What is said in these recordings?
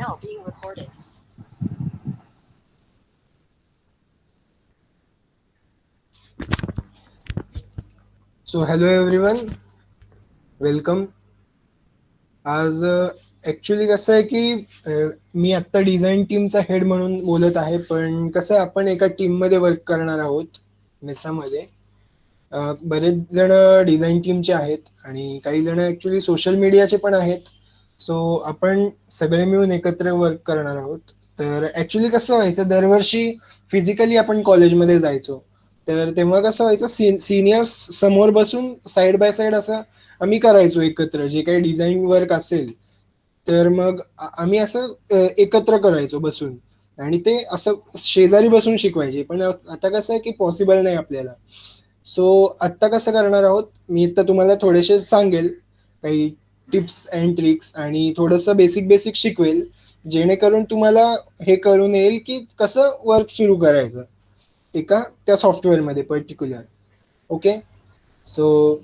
So hello everyone, welcome. आज actually कसं आहे की मी आत्ता डिझाईन टीमचा हेड म्हणून बोलत आहे, पण कसं आहे आपण एका टीममध्ये वर्क करणार आहोत मेसामध्ये. बरेच जण डिझाईन टीमचे आहेत आणि काही जण ॲक्च्युली सोशल मीडियाचे पण आहेत. सो आपण सगळे मिळून एकत्र वर्क करणार आहोत. तर ॲक्च्युली कसं व्हायचं, दरवर्षी फिजिकली आपण कॉलेजमध्ये जायचो. तर तेव्हा कसं व्हायचं, सिनियर्स समोर बसून साइड बाय साइड असं आम्ही करायचो एकत्र जे काही डिझाईन वर्क असेल. तर मग आम्ही असं एकत्र करायचो बसून आणि ते असं शेजारी बसून शिकवायचे. पण आता कसं आहे की पॉसिबल नाही आपल्याला. सो आत्ता कसं करणार आहोत, मी आता तुम्हाला थोडेसे सांगेल काही टिप्स अँड ट्रिक्स आणि थोडंसं बेसिक बेसिक शिकवेल, जेणेकरून तुम्हाला हे कळून येईल की कसं वर्क सुरू करायचं एका त्या सॉफ्टवेअरमध्ये पर्टिक्युलर. ओके. सो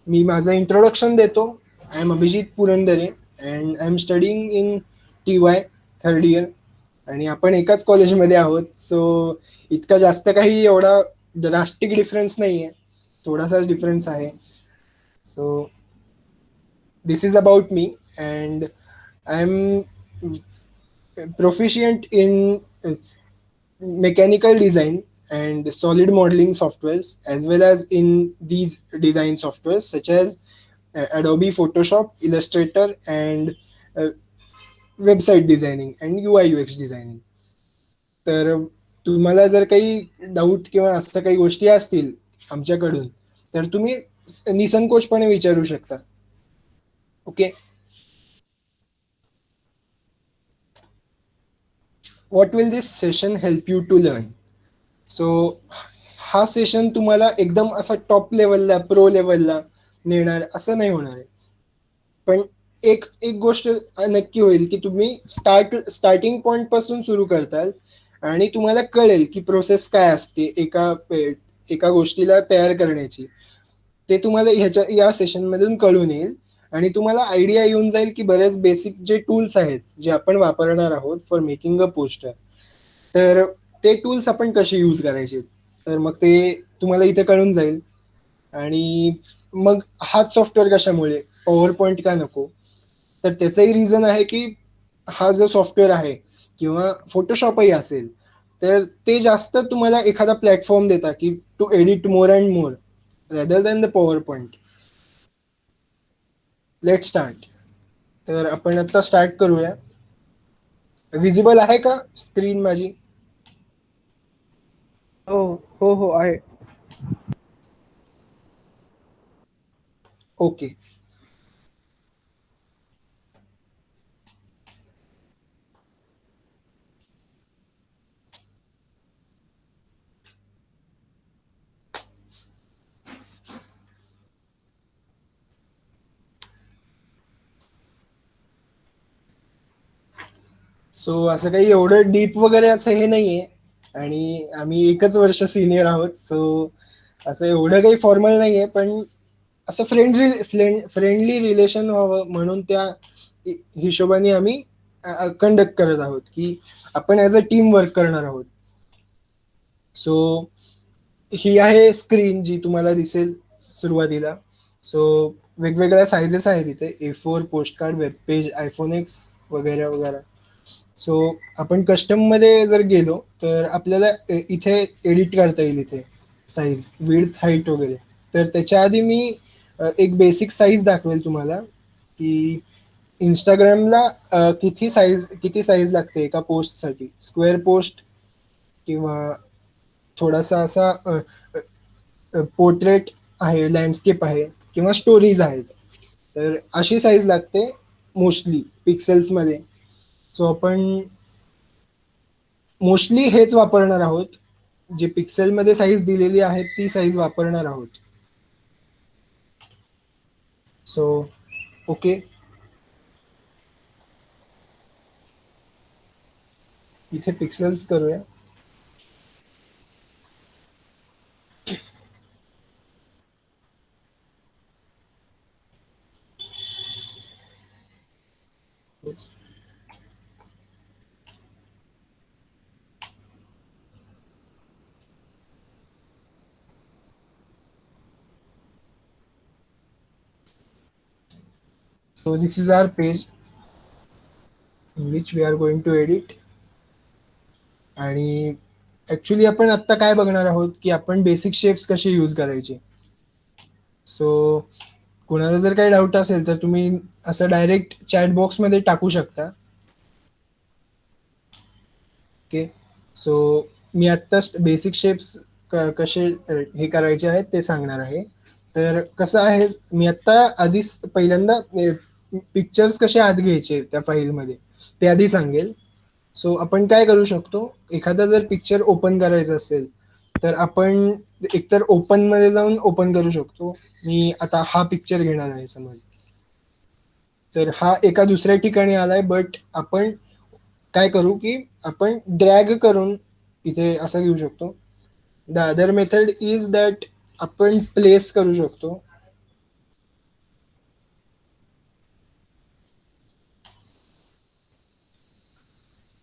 मी माझं इंट्रोडक्शन देतो. I am Abhijit Purandare and I am studying in TY third year आणि आपण एकाच कॉलेजमध्ये आहोत. सो इतका जास्त काही एवढा ड्रास्टिक डिफरन्स नाही आहे, थोडासाच डिफरन्स आहे. So this is about me and I am proficient in mechanical design and solid modeling softwares, as well as in these design softwares such as Adobe Photoshop, Illustrator, and uh, website designing and UI UX designing. तर तुम्हाला जर काही doubt किंवा असं काही गोष्टी असतील आमच्याकडून, तर तुम्ही निसंकोचपणे विचारू शकता. Okay. What will this session help you to learn? So हा सेशन तुम्हाला एकदम असा टॉप लेवलला, प्रो लेवलला नेणार असं नाही होणार आहे. पण एक एक गोष्ट नक्की होईल की तुम्ही स्टार्टिंग पॉइंट पासून सुरू करताल आणि तुम्हाला कळेल की प्रोसेस काय असते एका गोष्टीला तयार करण्याची. ते तुम्हाला या सेशन मधून कळून येईल आणि तुम्हाला आयडिया येऊन जाईल की बरेच बेसिक जे टूल्स आहेत जे आपण वापरणार आहोत फॉर मेकिंग अ पोस्टर, तर ते टूल्स आपण कसे यूज करायचे. तर मग ते तुम्हाला इथे कळून जाईल. आणि मग हाच सॉफ्टवेअर कशामुळे, पॉवर पॉईंट का नको? तर त्याचंही रिझन आहे की हा जो सॉफ्टवेअर आहे किंवा फोटोशॉपही असेल, तर ते जास्त तुम्हाला एखादा प्लॅटफॉर्म देता की to edit more and more rather than the PowerPoint. Let start. तर आपण आता स्टार्ट करूया. विजिबल आहे का स्क्रीन माझी? हो, हो, हो आहे. ओके. सो असं काही एवढं डीप वगैरे असं हे नाहीये आणि आम्ही एकच वर्ष सिनियर आहोत. सो असं एवढं काही फॉर्मल नाहीये, पण असं फ्रेंडली रिलेशन व्हावं म्हणून त्या हिशोबाने आम्ही कंडक्ट करत आहोत की आपण ॲज अ टीम वर्क करणार आहोत. सो ही आहे स्क्रीन जी तुम्हाला दिसेल सुरुवातीला. सो वेगवेगळ्या सायझेस आहेत इथे, A4, postcard, web page, iPhone x वगैरे वगैरे. सो आपण कस्टममध्ये जर गेलो तर आपल्याला इथे एडिट करता येईल, इथे साईज, विड्थ, हाईट वगैरे. तर त्याच्या आधी मी एक बेसिक साईज दाखवेल तुम्हाला की इंस्टाग्रामला किती साईज लागते एका पोस्टसाठी. स्क्वेअर पोस्ट किंवा थोडासा असा पोर्ट्रेट आहे, लँडस्केप आहे किंवा स्टोरीज आहेत. तर अशी साईज लागते मोस्टली पिक्सेल्समध्ये. सो आपण मोस्टली हेच वापरणार आहोत, जे पिक्सेलमध्ये साईज दिलेली आहे ती साईज वापरणार आहोत. So okay. इथे पिक्सेल्स करूया. Yes. So this is our page in which we are going to edit. आणि ऍक्च्युली आपण आत्ता काय बघणार आहोत की आपण बेसिक शेप्स कसे यूज करायचे. सो कोणाला जर काही डाऊट असेल तर तुम्ही असं डायरेक्ट चॅट बॉक्समध्ये टाकू शकता. ओके. सो मी आत्ताच बेसिक शेप्स कसे हे करायचे आहेत ते सांगणार आहे. तर कसं आहे, मी आत्ता आधीच पहिल्यांदा पिक्चर्स कसे आत घ्यायचे त्या फाईलमध्ये ते आधी सांगेल. सो आपण काय करू शकतो, एखादा जर पिक्चर ओपन करायचं असेल तर आपण एकतर ओपन मध्ये जाऊन ओपन करू शकतो. मी आता हा पिक्चर घेणार आहे समज, तर हा एका दुसऱ्या ठिकाणी आलाय, बट आपण काय करू की आपण ड्रॅग करून इथे असं घेऊ शकतो. The other method is that आपण प्लेस करू शकतो.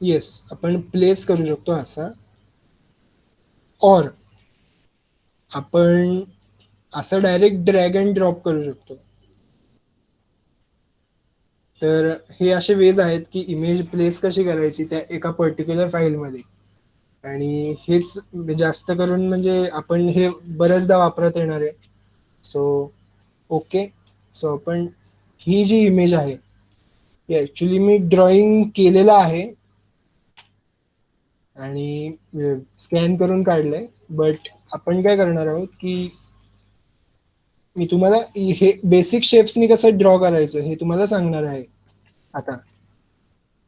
येस, आपण प्लेस करू शकतो असा. और आपण असं डायरेक्ट ड्रॅग अँड ड्रॉप करू शकतो. तर हे असे वेज आहेत की इमेज प्लेस कशी करायची त्या एका पर्टिक्युलर फाईलमध्ये. आणि हेच जास्त करून म्हणजे आपण हे बऱ्याचदा वापरत येणार आहे. So okay. सो आपण ही जी इमेज आहे ही ऍक्च्युली मी ड्रॉइंग केलेला आहे आणि स्कॅन करून काढलंय. बट आपण काय करणार आहोत की मी तुम्हाला हे बेसिक शेप्सनी कसं ड्रॉ करायचं हे तुम्हाला सांगणार आहे आता.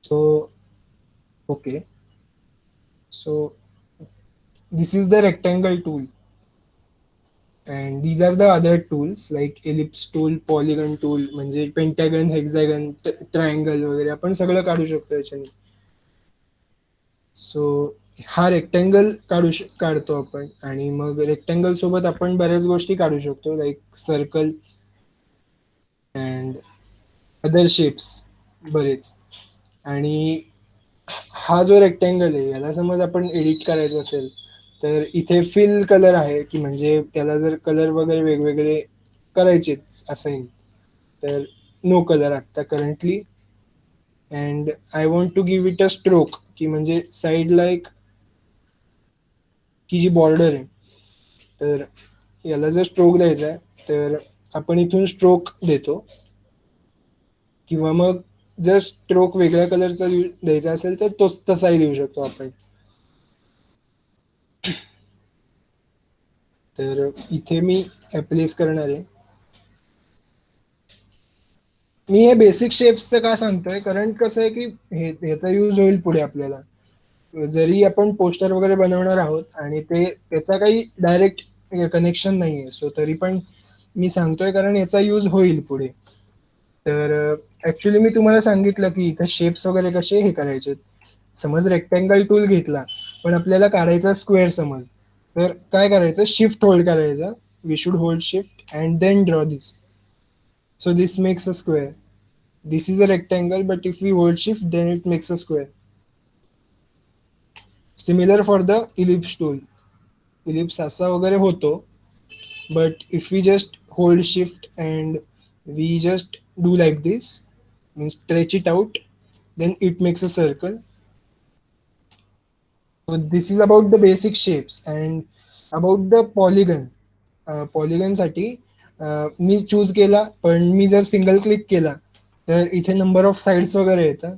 So okay. So this is the rectangle tool and these are the other tools like ellipse tool, polygon tool, म्हणजे पेंटागन, हेक्सागन, ट्रायंगल वगैरे आपण सगळं काढू शकतो याच्याने. सो हा रेक्टँगल काढतो आपण आणि मग रेक्टँगल सोबत आपण बऱ्याच गोष्टी काढू शकतो like circle and other shapes बरेच. आणि हा जो रेक्टँगल आहे याला समज आपण एडिट करायचं असेल तर इथे फिल कलर आहे की म्हणजे त्याला जर कलर वगैरे वेगवेगळे करायचे असेल तर नो कलर आता currently. And I want to give it a stroke की म्हणजे साईडला एक की जी बॉर्डर आहे तर याला जर स्ट्रोक द्यायचा आहे तर आपण इथून स्ट्रोक देतो. किंवा मग जर स्ट्रोक वेगळ्या कलरचा द्यायचा असेल तर तोच तसाही देऊ शकतो आपण. तर इथे मी प्लेस करणार आहे. मी हे बेसिक शेप्सचं का सांगतोय, कारण कसं आहे की ह्याचा यूज होईल पुढे आपल्याला. जरी आपण पोस्टर वगैरे बनवणार आहोत आणि ते त्याचा काही डायरेक्ट कनेक्शन नाहीये, सो तरी पण मी सांगतोय कारण याचा यूज होईल पुढे. तर ऍक्च्युली मी तुम्हाला सांगितलं की इथे शेप्स वगैरे कसे हे करायचे. समज रेक्टँगल टूल घेतला पण आपल्याला काढायचा स्क्वेअर समज, तर काय करायचं, शिफ्ट होल्ड करायचं. We should hold shift and then draw this. So this makes a square. This is a rectangle, but if we hold shift, then it makes a square. Similar for the ellipse tool. Ellipse असा वगैरे होतो, but if we just hold shift and we just do like this, means stretch it out, then it makes a circle. So this is about the basic shapes and about the polygon. पॉलिगन साठी मी choose केला, पण मी जर single click केला तर इथे number of sides वगैरे येतात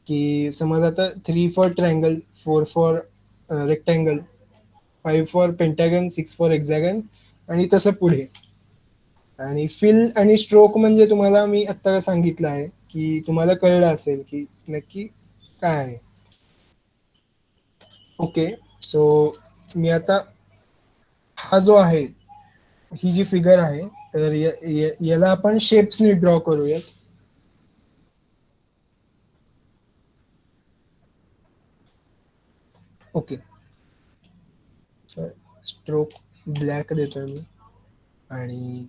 की समज आता 3 for triangle, 4 for rectangle, 5 for pentagon, 6 for hexagon आणि तसं पुढे. आणि फिल आणि स्ट्रोक म्हणजे तुम्हाला मी आता सांगितलं आहे की तुम्हाला कळलं असेल की नक्की काय आहे. ओके. सो मी आता हा जो आहे, ही जी फिगर आहे तर याला आपण शेप्सनी ड्रॉ करूयात. ओके. स्ट्रोक ब्लॅक देतोय मी आणि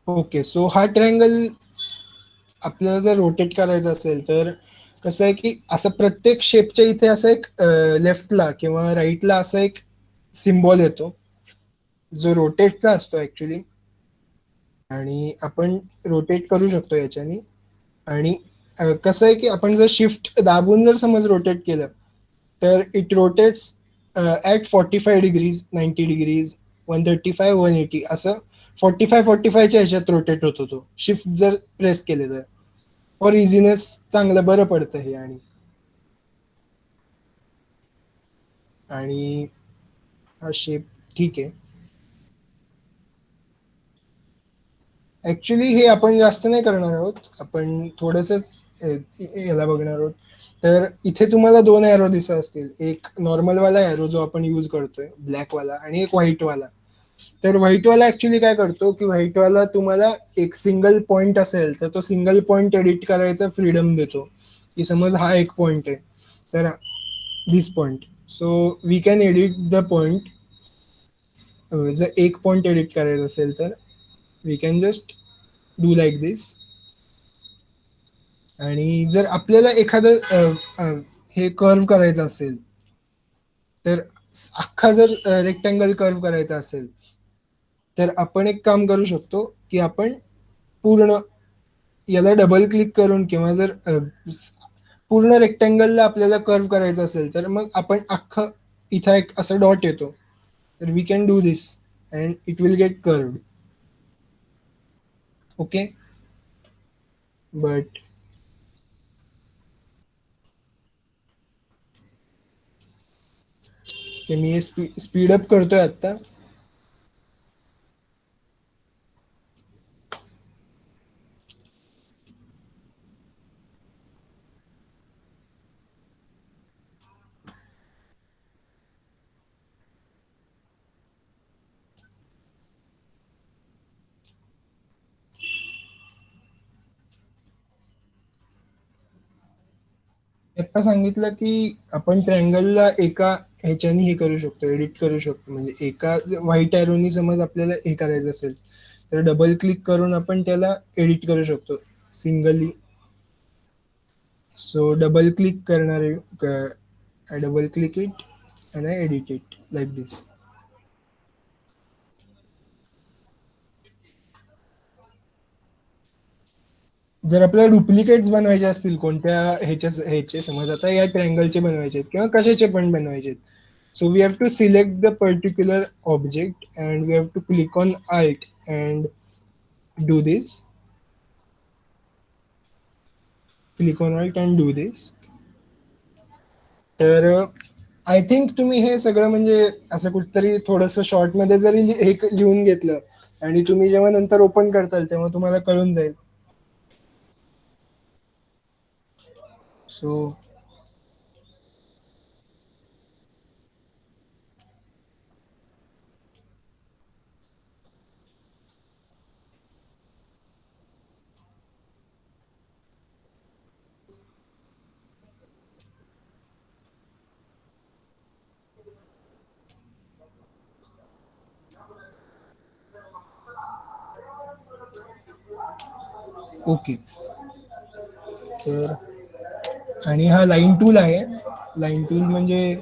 ओके. सो हा ट्रायंगल आपल्याला जर रोटेट करायचं असेल तर कसं आहे की असं प्रत्येक शेपच्या इथे असं एक लेफ्टला किंवा राईटला असा एक सिम्बॉल येतो जो रोटेटचा असतो ऍक्च्युली. आणि आपण रोटेट करू शकतो याच्याने. आणि कसं आहे की आपण जर शिफ्ट दाबून जर समज रोटेट केलं तर it rotates at 45 degrees, 90 degrees, 135, 180 असं 45-45च्या ह्याच्यात रोटेट होतो तो शिफ्ट जर प्रेस केले तर. फॉर इझिनेस चांगलं बरं पडतं हे. आणि आणि हा शेप ठीक आहे. ऍक्च्युली हे आपण जास्त नाही करणार आहोत, आपण थोडंसंच याला बघणार आहोत. तर इथे तुम्हाला दोन एरो दिसत असतील, एक नॉर्मल वाला एरो जो आपण यूज करतोय ब्लॅक वाला आणि एक व्हाईट वाला. तर व्हाईट वाला ऍक्च्युली काय करतो की व्हाईट वाला तुम्हाला एक सिंगल पॉइंट असेल तर तो सिंगल पॉइंट एडिट करायचा फ्रीडम देतो. की समज हा एक पॉइंट आहे तर this point, so we can edit the point. जर एक पॉइंट एडिट करायचा असेल तर we can just do like this. आणि जर आपल्याला एखादं हे कर्व करायचं असेल तर अख्खा जर रेक्टँगल कर्व करायचा असेल तर आपण एक काम करू शकतो की आपण पूर्ण याला डबल क्लिक करून किंवा जर पूर्ण रेक्टँगलला आपल्याला कर्व करायचं असेल तर मग आपण अख्खं इथं एक असं डॉट येतो तर we can do this and it will get curved. Okay. But मी हे स्पीड अप करतोय आता. आता सांगितलं की आपण ट्रँगलला एका ह्याच्याने हे करू शकतो, एडिट करू शकतो. म्हणजे एका व्हाईट एरोनी समज आपल्याला हे करायचं असेल तर डबल क्लिक करून आपण त्याला एडिट करू शकतो सिंगली. सो डबल क्लिक करणार आहे, I double click it and I edit it like this. जर आपल्याला डुप्लिकेट्स बनवायचे असतील कोणत्या ह्याचे समज आता या ट्रँगलचे बनवायचे आहेत किंवा कशाचे पण बनवायचे आहेत, so we have to select the particular object and we have to click on alt and do this. Click on alt and do this. तर आय थिंक तुम्ही हे सगळं म्हणजे असं कुठतरी थोडंसं शॉर्टमध्ये जरी हे लिहून घेतलं आणि तुम्ही जेव्हा नंतर ओपन करताल तेव्हा तुम्हाला कळून जाईल. So okay. तर आणि हा लाईन टूल आहे. लाईन टूल म्हणजे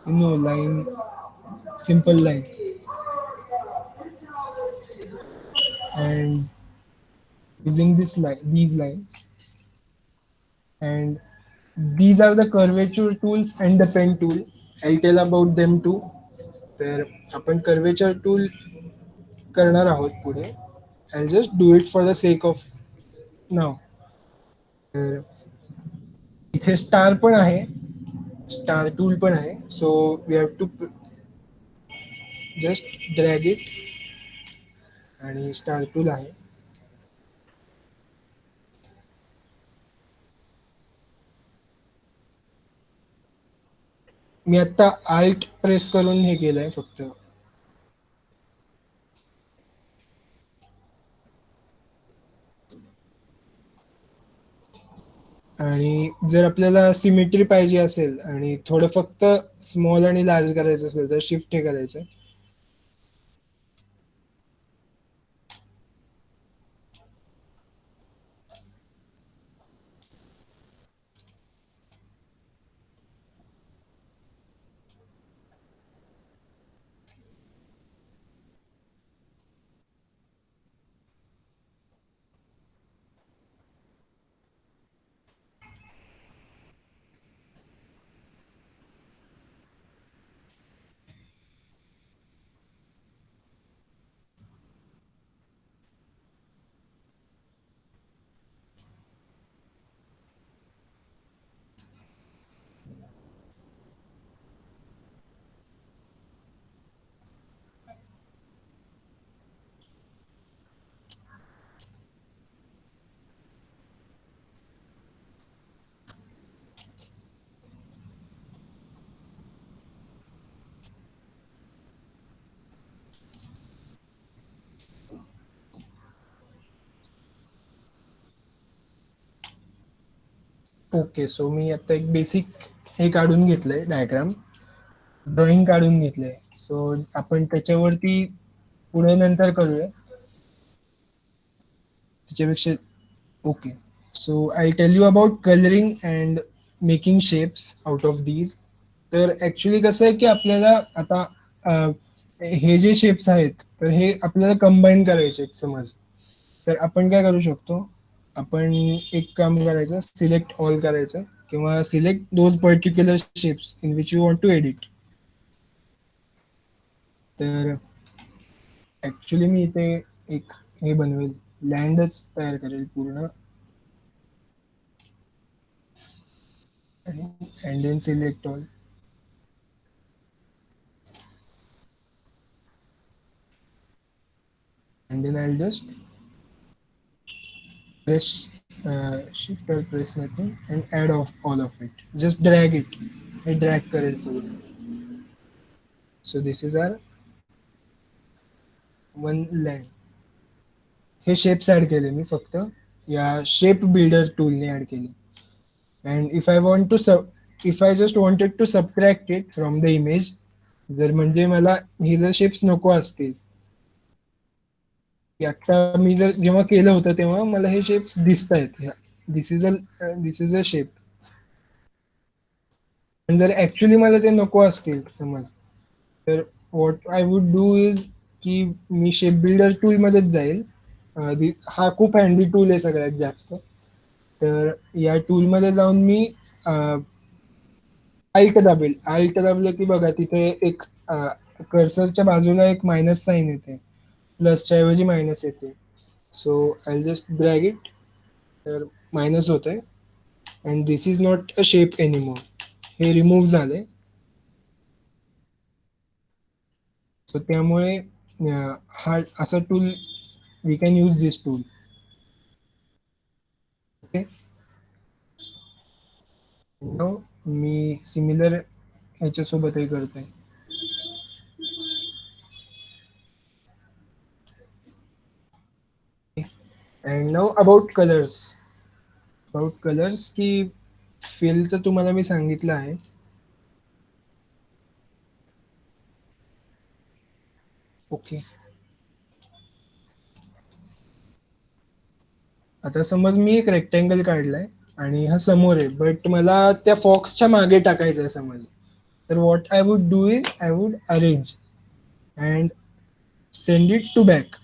no line, simple line. And using these lines, and these are the curvature tools and the pen tool. I'll tell about them too. तर आपण कर्वेचर टूल करणार आहोत पुढे. I'll just do it for the sake of now. तर इथे star पण आहे, star tool पण आहे. So we have to just drag it आणि स्टार टूल आहे. मी आता आल्ट प्रेस करून हे केलंय फक्त. आणि जर आपल्याला सिमेट्री पाहिजे असेल आणि थोडं फक्त स्मॉल आणि लार्ज करायचं असेल तर शिफ्ट हे करायचं. ओके. सो मी आता एक बेसिक हे काढून घेतलंय डायग्राम, ड्रॉइंग काढून घेतलंय. सो आपण त्याच्यावरती पुढे नंतर करूया. त्याच्यापेक्षा okay. So I tell you about colouring and making shapes out of these. तर ऍक्च्युली कसं आहे की आपल्याला आता हे जे शेप्स आहेत तर हे आपल्याला कंबाईन करायचे आहेत समज. तर आपण काय करू शकतो, आपण एक काम करायचं, सिलेक्ट ऑल करायचं किंवा select those particular shapes in which you want to edit. तर ऍक्च्युली मी इथे एक हे बनवेल, लँडच तयार करेल पूर्ण आणि and then select all. And then I'll just press shift or press nothing and add off all of it. Just drag it. I drag करेल पूर्ण. So this is our one land. हे शेप्स ऍड केले मी फक्त या shape builder टूलने add केले. And if I just wanted to subtract it from the image, जर म्हणजे मला हे जर शेप्स नको असतील, की आता मी जर जेव्हा केलं होतं तेव्हा मला हे शेप्स दिसत आहेत, दिस इज अ शेप. पण जर ऍक्च्युली मला ते नको असतील समज, तर what I would do is की मी शेप बिल्डर टूल मध्येच जाईल. हा खूप हँडी टूल आहे सगळ्यात जास्त. तर या टूल मध्ये जाऊन मी आल्ट दाबलं की बघा तिथे एक कर्सरच्या बाजूला एक मायनस साइन येते, प्लसच्या ऐवजी मायनस येते. So I just drag it, तर मायनस होतंय and this is not a shape anymore. हे रिमूव्ह झाले. सो त्यामुळे हा असा tool, we can use this tool. Okay. मी सिमिलर ह्याच्यासोबतही करतोय. अँड नाऊ अबाउट कलर्स की फिल तर तुम्हाला मी सांगितलं आहे. ओके. आता समज मी एक रेक्टँगल काढलाय आणि हा समोर आहे, बट मला त्या फॉक्सच्या मागे टाकायचं आहे समज. तर what I would do is I would arrange and send it to back.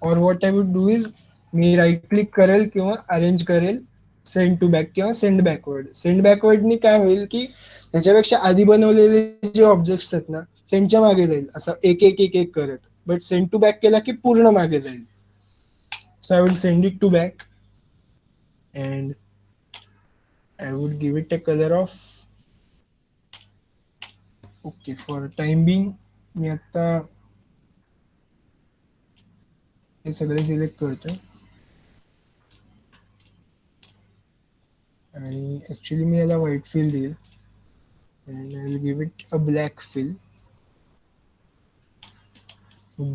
और what I would do is मी राईट क्लिक करेल किंवा अरेंज करेल सेंड टू बॅक किंवा सेंड बॅकवर्ड. सेंड बॅकवर्डनी काय होईल की त्याच्यापेक्षा आधी बनवलेले जे ऑब्जेक्ट्स आहेत ना त्यांच्या मागे जाईल, असं एक एक एक एक करत. बट सेंड टू बॅक केला की पूर्ण मागे जाईल. So I will send it to back and I would give it a color of okay. For time being मी आता हे सगळे सिलेक्ट करतोय आणि ऍक्च्युली मी याला व्हाईट फिल देईल and I will give it a black fill,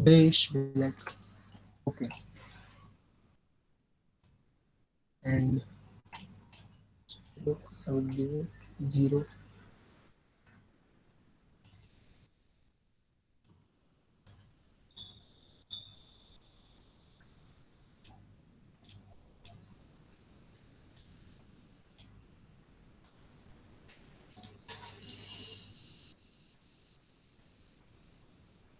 grayish black. Okay. And I would give it 0.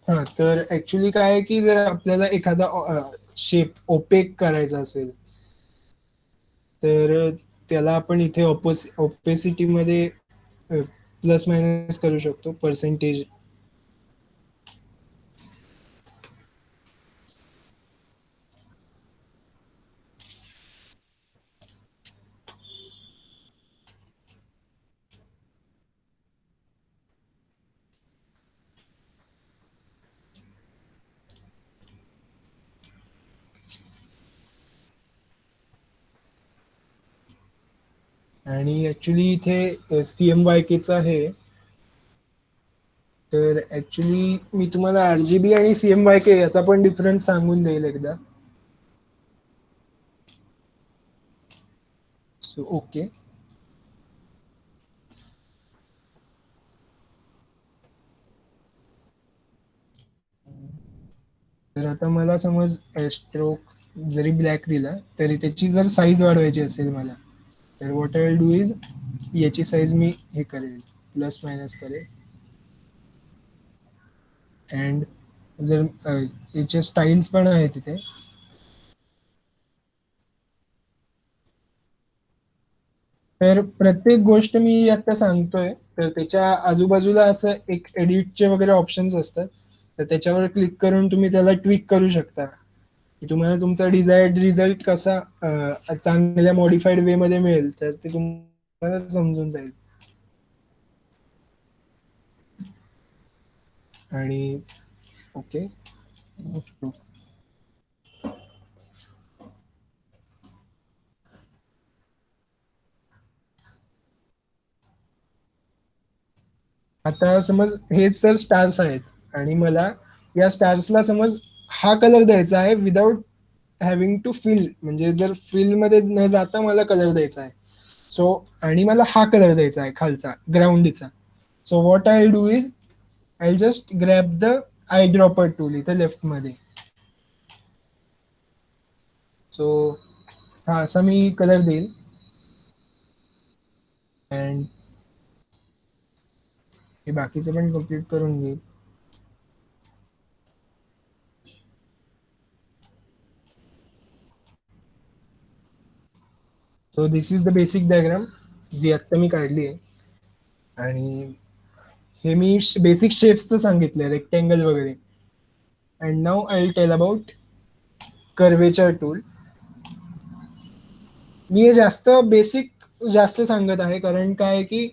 हा, तर actually काय आहे की जर आपल्याला एखादा शेप ओपेक करायचा असेल तर त्याला आपण इथे ओपेसिटी मध्ये प्लस मायनस करू शकतो पर्सेंटेज. आणि ऍक्च्युली इथे CMYKचा आहे. तर ऍक्च्युली मी तुम्हाला RGB आणि CMYK याचा पण डिफरन्स सांगून देईल एकदा. So okay. तर आता मला समज स्ट्रोक जरी ब्लॅक दिला तरी त्याची जर साईज वाढवायची असेल मला, तर what I will do is याची साईज मी हे करेल, प्लस मायनस करेल. अँड जर याचे स्टाईल्स पण आहे तिथे. तर प्रत्येक गोष्ट मी आता सांगतोय तर त्याच्या आजूबाजूला असं एक एडिटचे वगैरे ऑप्शन्स असतात, तर त्याच्यावर क्लिक करून तुम्ही त्याला ट्विक करू शकता की तुम्हाला तुमचा डिझायर्ड रिझल्ट कसा चांगल्या मॉडिफाईड वे मध्ये मिळेल, तर ते तुम्हाला समजून जाईल. आणि ओके. आता समज हेच जर स्टार्स आहेत आणि मला या स्टार्सला समज हा कलर द्यायचा आहे विदाउट हॅव्हिंग टू फिल, म्हणजे जर फिल मध्ये न जाता मला कलर द्यायचा आहे. सो आणि मला हा कलर द्यायचा आहे खालचा ग्राउंडचा. So what I do is I just grab the eye dropper tool इथे लेफ्ट मध्ये. सो हा असा मी कलर देईल. अँड हे बाकीचं पण कम्प्लीट करून घेईल. So this is the basic diagram जी आत्ता मी काढली आहे. आणि हे मी बेसिक शेप्सचं सांगितलंय, रेक्टँगल वगैरे. And now I will tell about curvature tool. मी हे जास्त बेसिक जास्त सांगत आहे कारण काय आहे की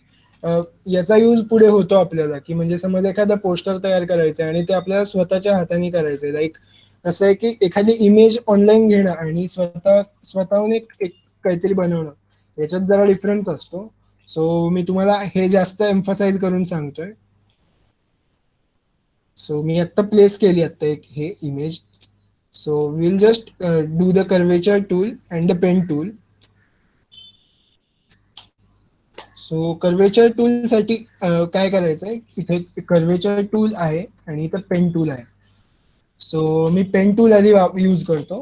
याचा यूज पुढे होतो आपल्याला, की म्हणजे समज एखादा पोस्टर तयार करायचं आहे आणि ते आपल्याला स्वतःच्या हाताने करायचंय. लाईक असं आहे की एखादी इमेज ऑनलाईन घेणं आणि स्वतःहून एक काहीतरी बनवणं, याच्यात जरा डिफरन्स असतो. सो मी तुम्हाला हे जास्त एम्फसाइज करून सांगतोय. सो मी आत्ता प्लेस केली आत्ता एक हे image. So will just do the curvature tool and the pen tool. So curvature tool साठी काय करायचंय, इथे कर्वेचर टूल आहे आणि इथं पेन टूल आहे. सो मी पेन टूल आधी यूज करतो.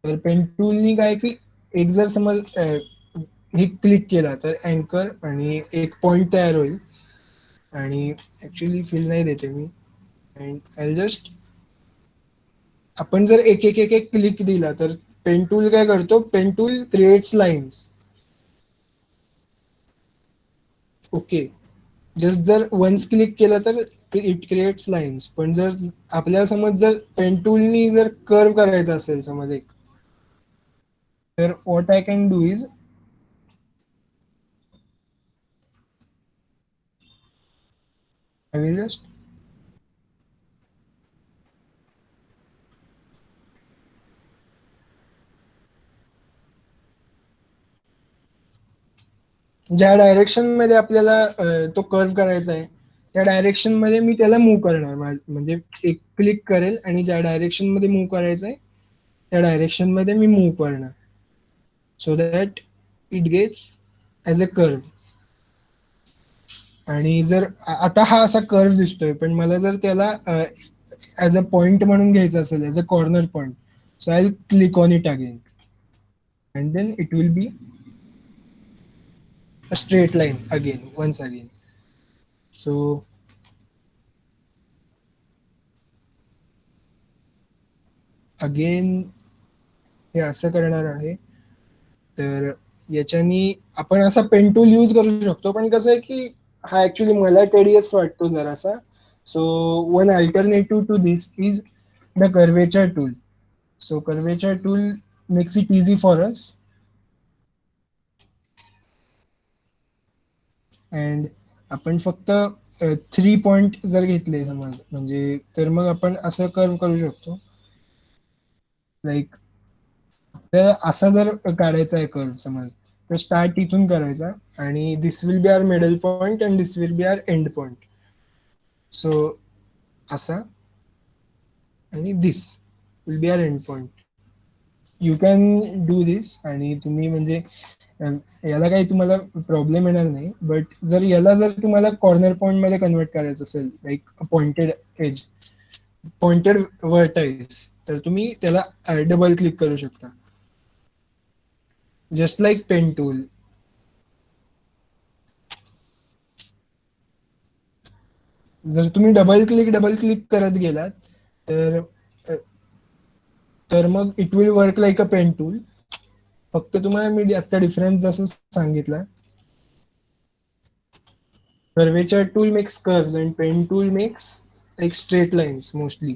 तर पेन टूलनी काय की एक जर समज हे क्लिक केला तर अँकर आणि एक पॉइंट तयार होईल. आणि ऍक्च्युली फील नाही देते मी. अँड आय जस्ट आपण जर एक एक एक एक क्लिक दिला तर पेन टूल काय करतो, pen tool creates lines. Okay. Just जर वन्स क्लिक केलं तर इट क्रिएट्स लाईन्स. पण जर आपल्याला समज जर पेन टूलनी जर कर्व करायचं असेल समज एक, तर what I can do is I will just ज्या डायरेक्शन मध्ये आपल्याला तो कर्व करायचा आहे त्या डायरेक्शन मध्ये मी त्याला मूव्ह करणार. म्हणजे एक क्लिक करेल आणि ज्या डायरेक्शन मध्ये मूव्ह करायचं आहे त्या डायरेक्शन मध्ये मी मूव्ह करणार. So that it gets as a curve. आणि जर आता हा असा कर्व दिसतोय पण मला जर त्याला ॲज अ पॉइंट म्हणून घ्यायचं असेल, as a corner point, so I click on it again and then it will be a straight line again once again. So again हे असं करणार आहे. तर याच्यानी आपण असा पेन टूल यूज करू शकतो. पण कसं आहे की हा ऍक्च्युली मला टेडियस वाटतो जरासा. So one alternative to this is the curvature tool. So curvature tool makes it easy for us. And आपण फक्त 3 पॉइंट जर घेतले समज, म्हणजे तर मग आपण असं कर्व करू शकतो. लाईक तर असा जर काढायचा आहे कर्व समज, तर स्टार्ट इथून करायचा आणि this will be our middle point and this will be our end point. So असा आणि this will be our end point. You can do this आणि तुम्ही म्हणजे याला काही तुम्हाला प्रॉब्लेम येणार नाही. बट याला जर तुम्हाला कॉर्नर पॉइंट मध्ये कन्वर्ट करायचं असेल, लाईक पॉइंटेड एज, पॉइंटेड व्हर्टाईज, तर तुम्ही त्याला डबल क्लिक करू शकता, जस्ट लाईक पेन टूल. जर तुम्ही डबल क्लिक करत गेलात तर मग it will work like a pen tool. फक्त तुम्हाला मी आता डिफरन्स जसं सांगितलं, curvature tool makes curves and pen tool makes like straight lines mostly.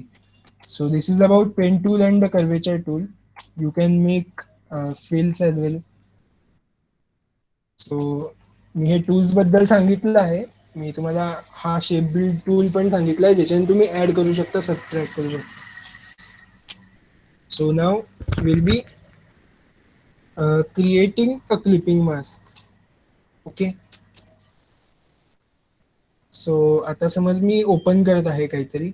So this is about pen tool and the curvature tool. You can make fills as well. So मी हे tools बद्दल सांगितलं आहे. मी तुम्हाला हा shape build tool पण सांगितलाय, ज्याच्याने तुम्ही add करू शकता, सबट्रॅक्ट करू शकता. So now will be creating a clipping mask. Okay. So आता समज मी ओपन करत आहे काहीतरी,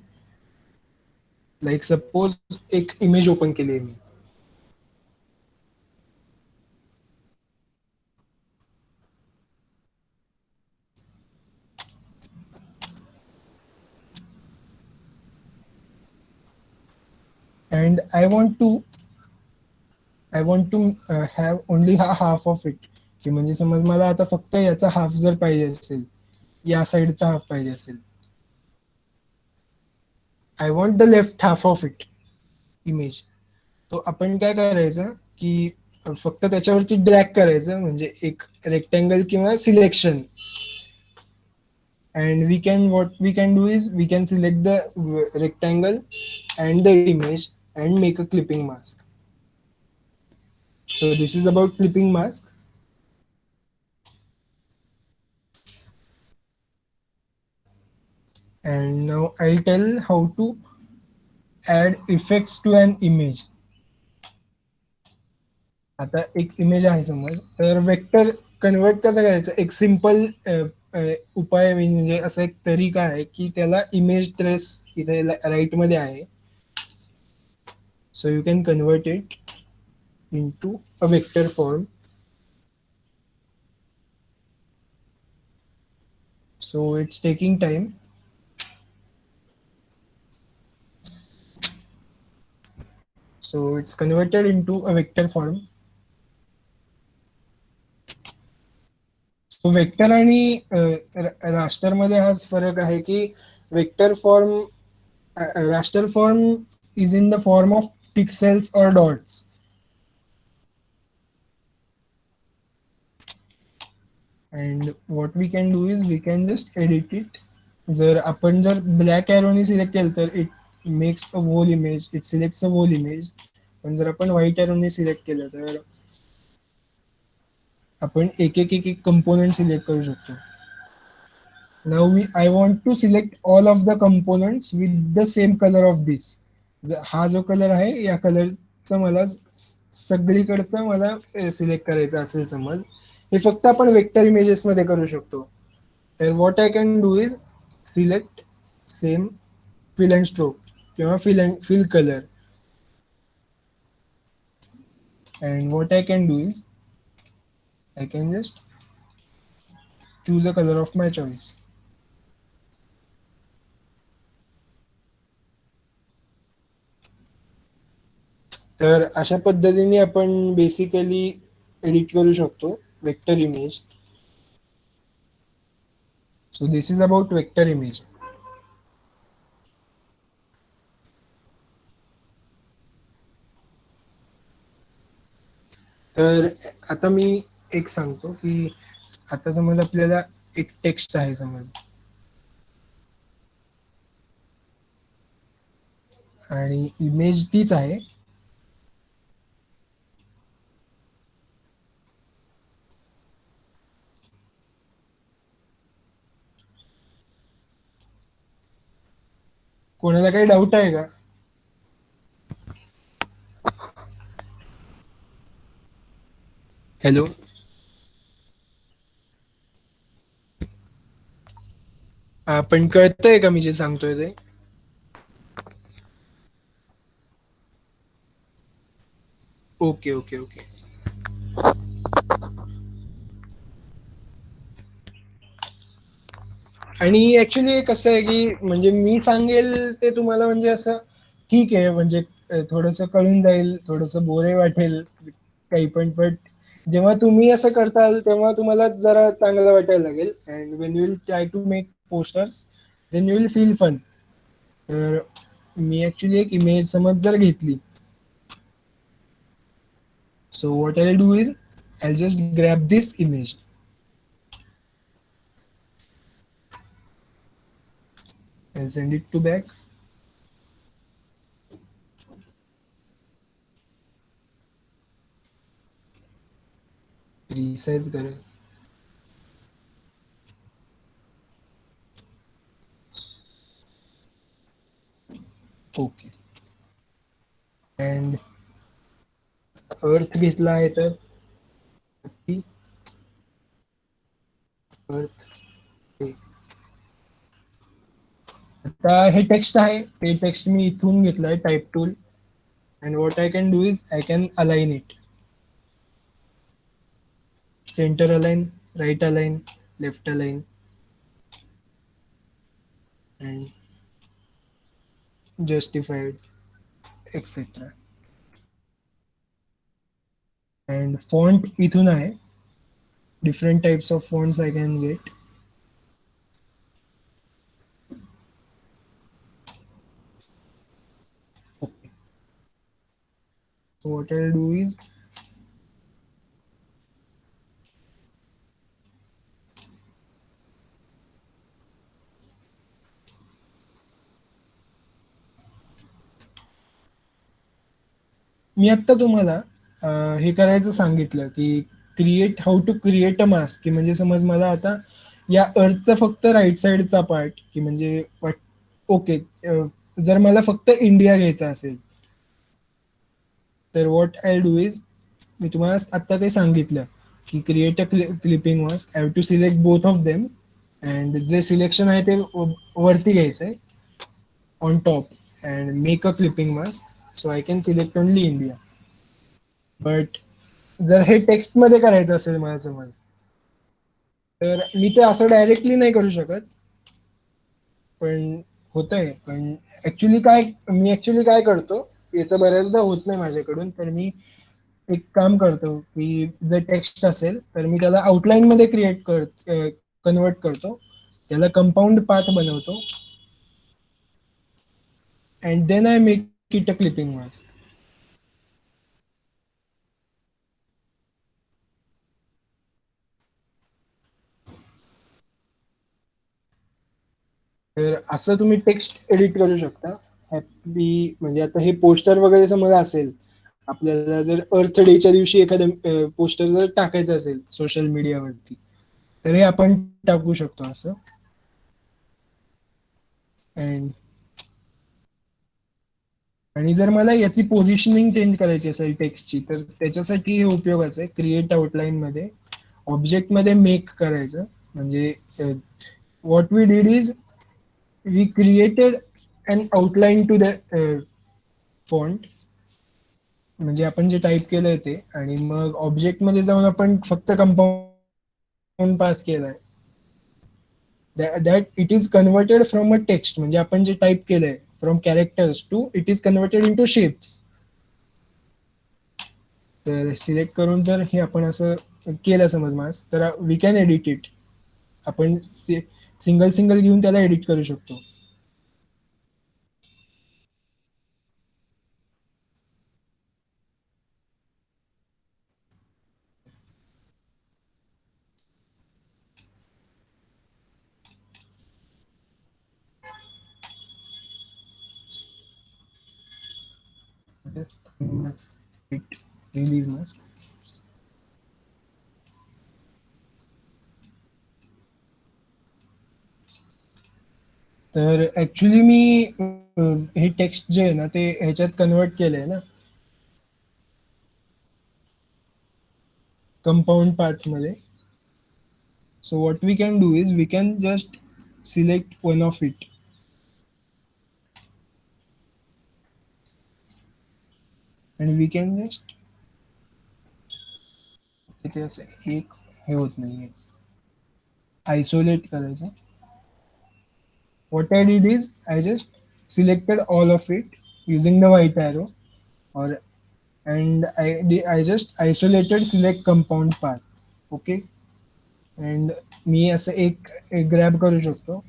लाईक सपोज एक इमेज ओपन केली आहे मी. and I want to have only half of it. की म्हणजे समज मला आता फक्त याचा हाफ जर पाहिजे असेल, या साईडचा हाफ पाहिजे असेल, I want the left half of it image. तो आपण काय करायचं की फक्त त्याच्यावरती ड्रॅग करायचं, म्हणजे एक रेक्टँगल किंवा selection. and what we can do is we can select the rectangle and the image and make a clipping mask. So this is about clipping mask. And now I'll tell how to add effects to an image. आता एक image आहे समज, तर vector convert कसं करायचं, एक simple उपाय म्हणजे असा एक तरीका आहे की त्याला इमेज ट्रेस इथे राईट मध्ये आहे. So you can convert it into a vector form. So it's taking time. So it's converted into a vector form. So vector आणि रास्टर मध्ये हाच फरक आहे की vector form, raster form is in the form of pixels or dots. And what we can do is we can just edit it. जर black एरोनी select केलं तर it makes a whole image, it selects a whole image. पण जर आपण white एरोनी select केलं तर आपण एक कंपोनेंट सिलेक्ट करू शकतो. Now I want to select all of the components with the same color of this. हा जो कलर आहे या कलरचा मला सगळीकडचा मला सिलेक्ट करायचा असेल समज, हे फक्त आपण वेक्टर इमेजेस मध्ये करू शकतो. तर what I can do is select same fill and stroke किंवा fill colour. And what I can do is I can just choose a color of my choice. तर अशा पद्धतीने आपण बेसिकली एडिट करू शकतो vector image. So this is about vector image. तर आता मी एक सांगतो की आता समज आपल्याला एक टेक्स्ट आहे समज, आणि इमेज तीच आहे. कोणाला काही डाऊट आहे का? हॅलो. पण कळतंय का मी जे सांगतोय ते? Okay, okay, okay. आणि ॲक्चुअली कसं आहे, की म्हणजे मी सांगेल ते तुम्हाला म्हणजे असं ठीक आहे, म्हणजे थोडंसं कळून जाईल, थोडंसं बोरही वाटेल काही पण. बट जेव्हा तुम्ही असं करताल, तेव्हा तुम्हाला जरा चांगलं वाटायला लागेल. And when you will try to make posters, then you will feel fun. तर मी ॲक्चुअली एक इमेज समज जर घेतली, so what I will do is I just grab this image. I'll send it to back. Resize करेल. Okay. And earth घेतला आहे तर अर्थ. आता हे टेक्स्ट आहे, ते टेक्स्ट मी इथून घेतलंय type tool. And what I can do is I can align it. Centre align, right align, left align, and justified, etcetera. And font इथून आहे. Different types of fonts I can get. Okay. So what I'll do is मी आत्ता तुम्हाला हे करायचं सांगितलं, की create how to create a mask, की म्हणजे समज मला आता या अर्थचा फक्त राईट साइडचा पार्ट, की म्हणजे ओके, जर मला फक्त इंडिया घ्यायचा असेल, तर व्हॉट आय डू इज मी तुम्हाला आत्ता ते सांगितलं, की create a clipping mask. I have to select both of them. And जे सिलेक्शन आहे ते वरती घ्यायचं आहे on top. And make a clipping mask. So I can select only India. But जर हे टेक्स्टमध्ये करायचं असेल मला समज, तर मी ते असं डायरेक्टली नाही करू शकत. पण होतंय. पण ऍक्च्युली काय करतो, याचं बऱ्याचदा होत नाही माझ्याकडून, तर मी एक काम करतो, की जर टेक्स्ट असेल तर मी त्याला आउटलाईन मध्ये कन्वर्ट करतो. त्याला कंपाऊंड पाथ बनवतो. And then I make it a clipping mask. तर असं तुम्ही टेक्स्ट एडिट करू शकता. हॅपी म्हणजे आता हे पोस्टर वगैरे समजा असेल, आपल्याला जर अर्थ डेच्या दिवशी एखादं पोस्टर जर टाकायचं असेल सोशल मीडियावरती, तर हे आपण टाकू शकतो असं. अँड आणि जर मला याची पोझिशनिंग चेंज करायची असेल टेक्स्टची, तर त्याच्यासाठी हे उपयोगाचं आहे. क्रिएट आउटलाईन मध्ये ऑब्जेक्ट मध्ये मेक करायचं. म्हणजे what we did is we created an outline to the font, म्हणजे आपण जे टाईप केलंय ते. आणि मग ऑब्जेक्ट मध्ये जाऊन आपण फक्त कंपाऊंड पास केलाय. That it is converted from a text, म्हणजे आपण जे टाईप केलंय from characters to it is converted into shapes. तर सिलेक्ट करून जर हे आपण असं केलं समज मास, तर वी कॅन एडिट इट. आपण सिंगल सिंगल घेऊन त्याला एडिट करू शकतो. Release mask. तर ऍक्च्युली मी हे टेक्स्ट जे आहे ना ते ह्याच्यात कन्वर्ट केलंय ना, कंपाऊंड पाथ मध्ये. So what we can do is we can just select one of it. And we can just तिथे असं एक हे होत नाहीये, आयसोलेट करायचं. What I did is I just selected all of it using the white arrow, or and I just isolated select compound path. Okay, and मी असं एक grab करू शकतो.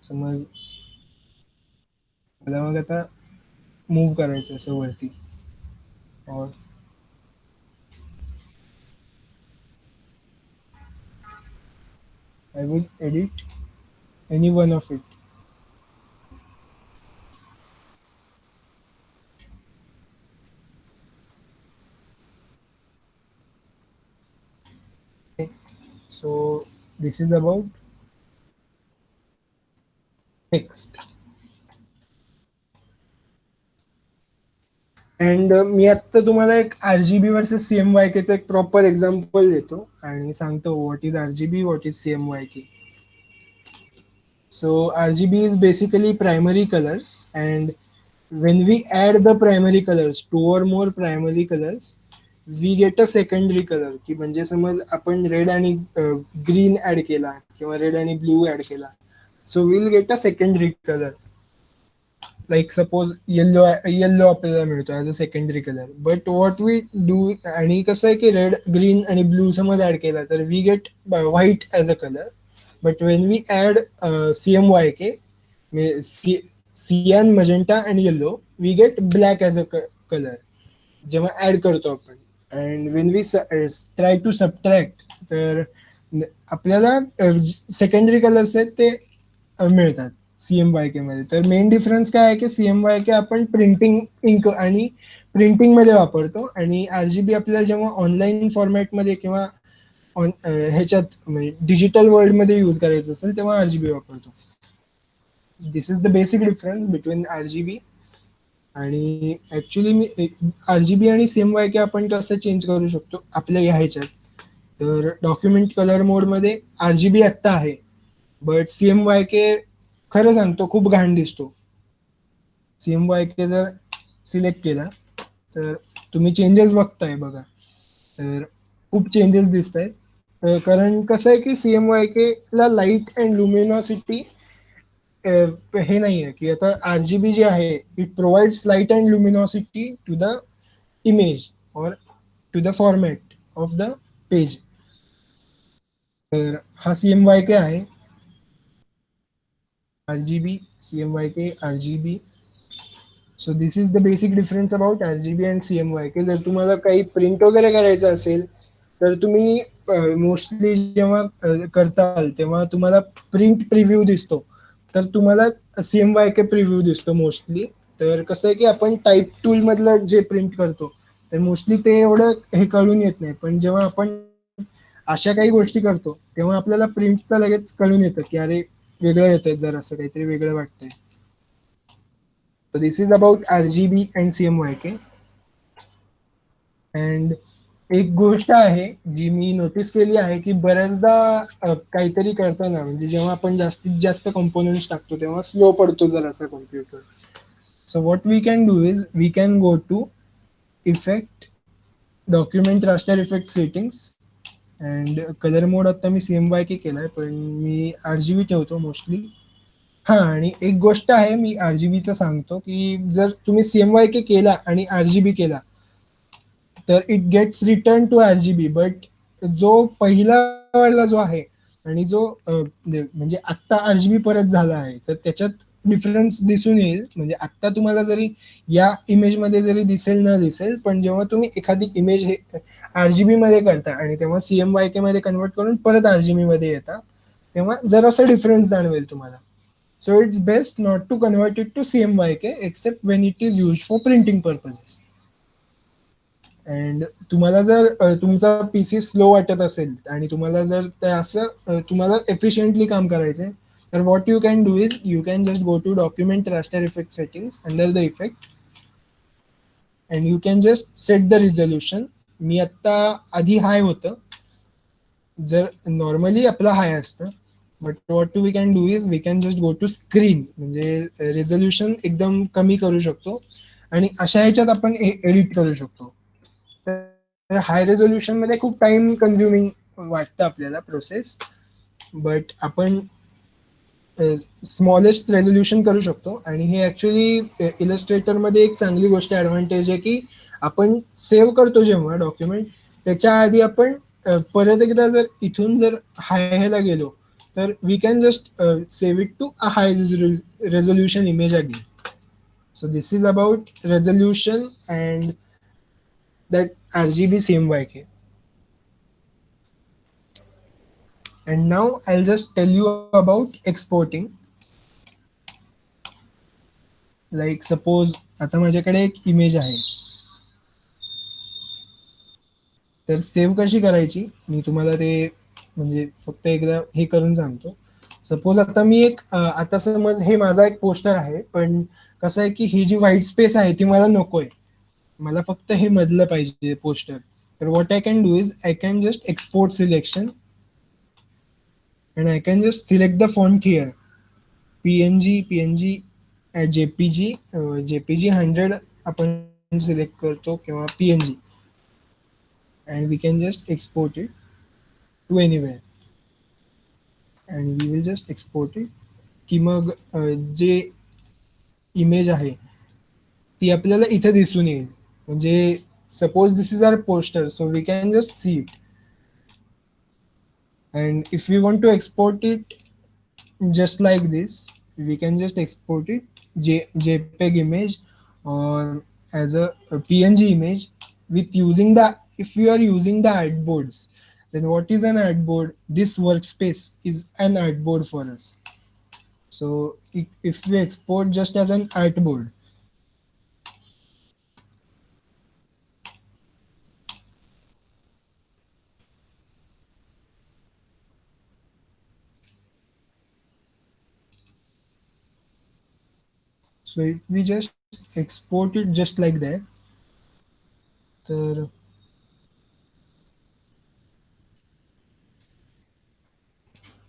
समज मला मग आता मूव्ह करायचं असं वरती, or I would edit any one of it. Okay. So this is about text. And मी आत्ता तुम्हाला एक आरजीबी वर्सेस सीएमवायकेचं एक प्रॉपर एक्झाम्पल देतो आणि सांगतो what is RGB, what is CMYK. So RGB is basically primary colors, and when we add the primary colors, two or more primary colors, we get a secondary color. की म्हणजे समज आपण red आणि green add केला किंवा red आणि blue add केला, so will get a secondary colour. Like suppose yellow आपल्याला मिळतो as a secondary colour. But what we do, आणि कसं आहे की रेड ग्रीन आणि ब्लू समज ऍड केला तर we get white as a colour. But when we add CMYK, cyan, magenta and yellow, we get black as a colour जेव्हा add करतो आपण. And when we try to subtract, तर आपल्याला secondary colours आहेत ते मिळतात CMYK मध्ये. तर मेन डिफरन्स काय आहे की CMYK आपण प्रिंटिंग इंक आणि प्रिंटिंग मध्ये वापरतो, आणि RGB आपल्याला जेव्हा ऑनलाईन फॉर्मॅटमध्ये किंवा ह्याच्यात डिजिटल वर्ल्ड मध्ये यूज करायचं असेल तेव्हा RGB वापरतो. This is the basic difference between RGB. आणि ऍक्च्युली मी RGB आणि CMYK आपण कसं चेंज करू शकतो आपल्या ह्याच्यात. तर डॉक्युमेंट कलर मोड मध्ये RGB आत्ता आहे, बट CMYK खरं सांगतो खूप घाण दिसतो. CMYK जर सिलेक्ट केला तर तुम्ही चेंजेस बघताय बघा, तर खूप चेंजेस दिसत आहेत. कारण कसं आहे की CMYK ला लाईट अँड लुमिनॉसिटी हे नाही आहे की आता RGB जे आहे it provides light and luminosity to the image और to the format of the page. तर हा CMYK आहे. RGB, CMYK, RGB. So this is the basic difference about RGB and CMYK. जर तुम्हाला काही प्रिंट वगैरे करायचं असेल तर तुम्ही मोस्टली जेव्हा करताल तेव्हा तुम्हाला प्रिंट प्रिव्ह्यू दिसतो, तर तुम्हाला CMYK प्रिव्ह्यू दिसतो मोस्टली. तर कसं आहे की आपण टाईप टूल मधलं जे प्रिंट करतो तर मोस्टली ते एवढं हे कळून येत नाही, पण जेव्हा आपण अशा काही गोष्टी करतो तेव्हा आपल्याला प्रिंटचं लगेच कळून येतं की अरे वेगळं येतंय, जर असं काहीतरी वेगळं वाटतंय. So this is about RGB and CMYK. And एक गोष्ट आहे जी मी नोटीस केली आहे की बऱ्याचदा काहीतरी करताना म्हणजे जेव्हा आपण जास्तीत जास्त कंपोनेंट्स टाकतो तेव्हा स्लो पडतो जरासा computer. So what we can do is we can go to effect, document raster effect settings, and colour mode आता मी CMYK केलाय पण मी RGB ठेवतो मोस्टली. हा, आणि एक गोष्ट आहे मी RGBचं सांगतो की जर तुम्ही CMYK केला आणि RGB केला तर it gets return to RGB. But जो पहिला वाला जो आहे आणि जो म्हणजे आत्ता RGB परत झाला आहे तर त्याच्यात डिफरन्स दिसून येईल. म्हणजे आत्ता तुम्हाला जरी या इमेजमध्ये जरी दिसेल न दिसेल, पण जेव्हा तुम्ही एखादी इमेज हे RGB मध्ये करता आणि तेव्हा CMYK मध्ये कन्वर्ट करून परत RGB मध्ये येता तेव्हा जरासा डिफरन्स जाणवेल तुम्हाला. So it's best not to convert it to CMYK except when it is used for printing purposes. And तुम्हाला जर तुमचा PC स्लो वाटत असेल आणि तुम्हाला जर ते असं तुम्हाला एफिशियंटली काम करायचंय, तर what you can do is you can just go to document raster effect settings under the effect, and you can just set the resolution. मी आत्ता आधी हाय होतं, जर नॉर्मली आपला हाय असतं. But what we can do is we can just go to screen, म्हणजे resolution एकदम कमी करू शकतो आणि अशा ह्याच्यात आपण एडिट करू शकतो. तर हाय रेझोल्युशन मध्ये खूप टाइम कन्झ्युमिंग वाटतं आपल्याला प्रोसेस, बट आपण स्मॉलेस्ट रेझोल्युशन करू शकतो. आणि हे ऍक्च्युली इलस्ट्रेटरमध्ये एक चांगली गोष्ट ऍडव्हान्टेज आहे की आपण सेव्ह करतो जेव्हा डॉक्युमेंट, त्याच्या आधी आपण परत एकदा जर इथून जर हायला गेलो तर we can just save it to a high resolution image again. So this is about resolution and that RGB CMYK. And now I'll just tell you about exporting. Like suppose आता माझ्याकडे एक इमेज आहे, तर save कशी करायची मी तुम्हाला ते म्हणजे फक्त एकदा हे करून सांगतो. सपोज आता मी एक आता समज हे माझा एक पोस्टर आहे, पण कसं आहे की ही जी व्हाईट स्पेस आहे ती मला नकोय, मला फक्त हे मधलं पाहिजे पोस्टर. तर what I can do is I can just export selection and I can just select the font here, PNG JPG, JPG 100 आपण सिलेक्ट करतो किंवा PNG, and we can just export it to anywhere and we will just export it. की मग जे image आहे ती आपल्याला इथे दिसून येईल. म्हणजे suppose this is our poster, so we can just see it. And if we want to export it just like this, we can just export it JPEG image or as a PNG image with using the, if you are using the artboards, then what is an artboard? This workspace is an artboard for us. So if we export just as an artboard, so if we just export it just like that, तर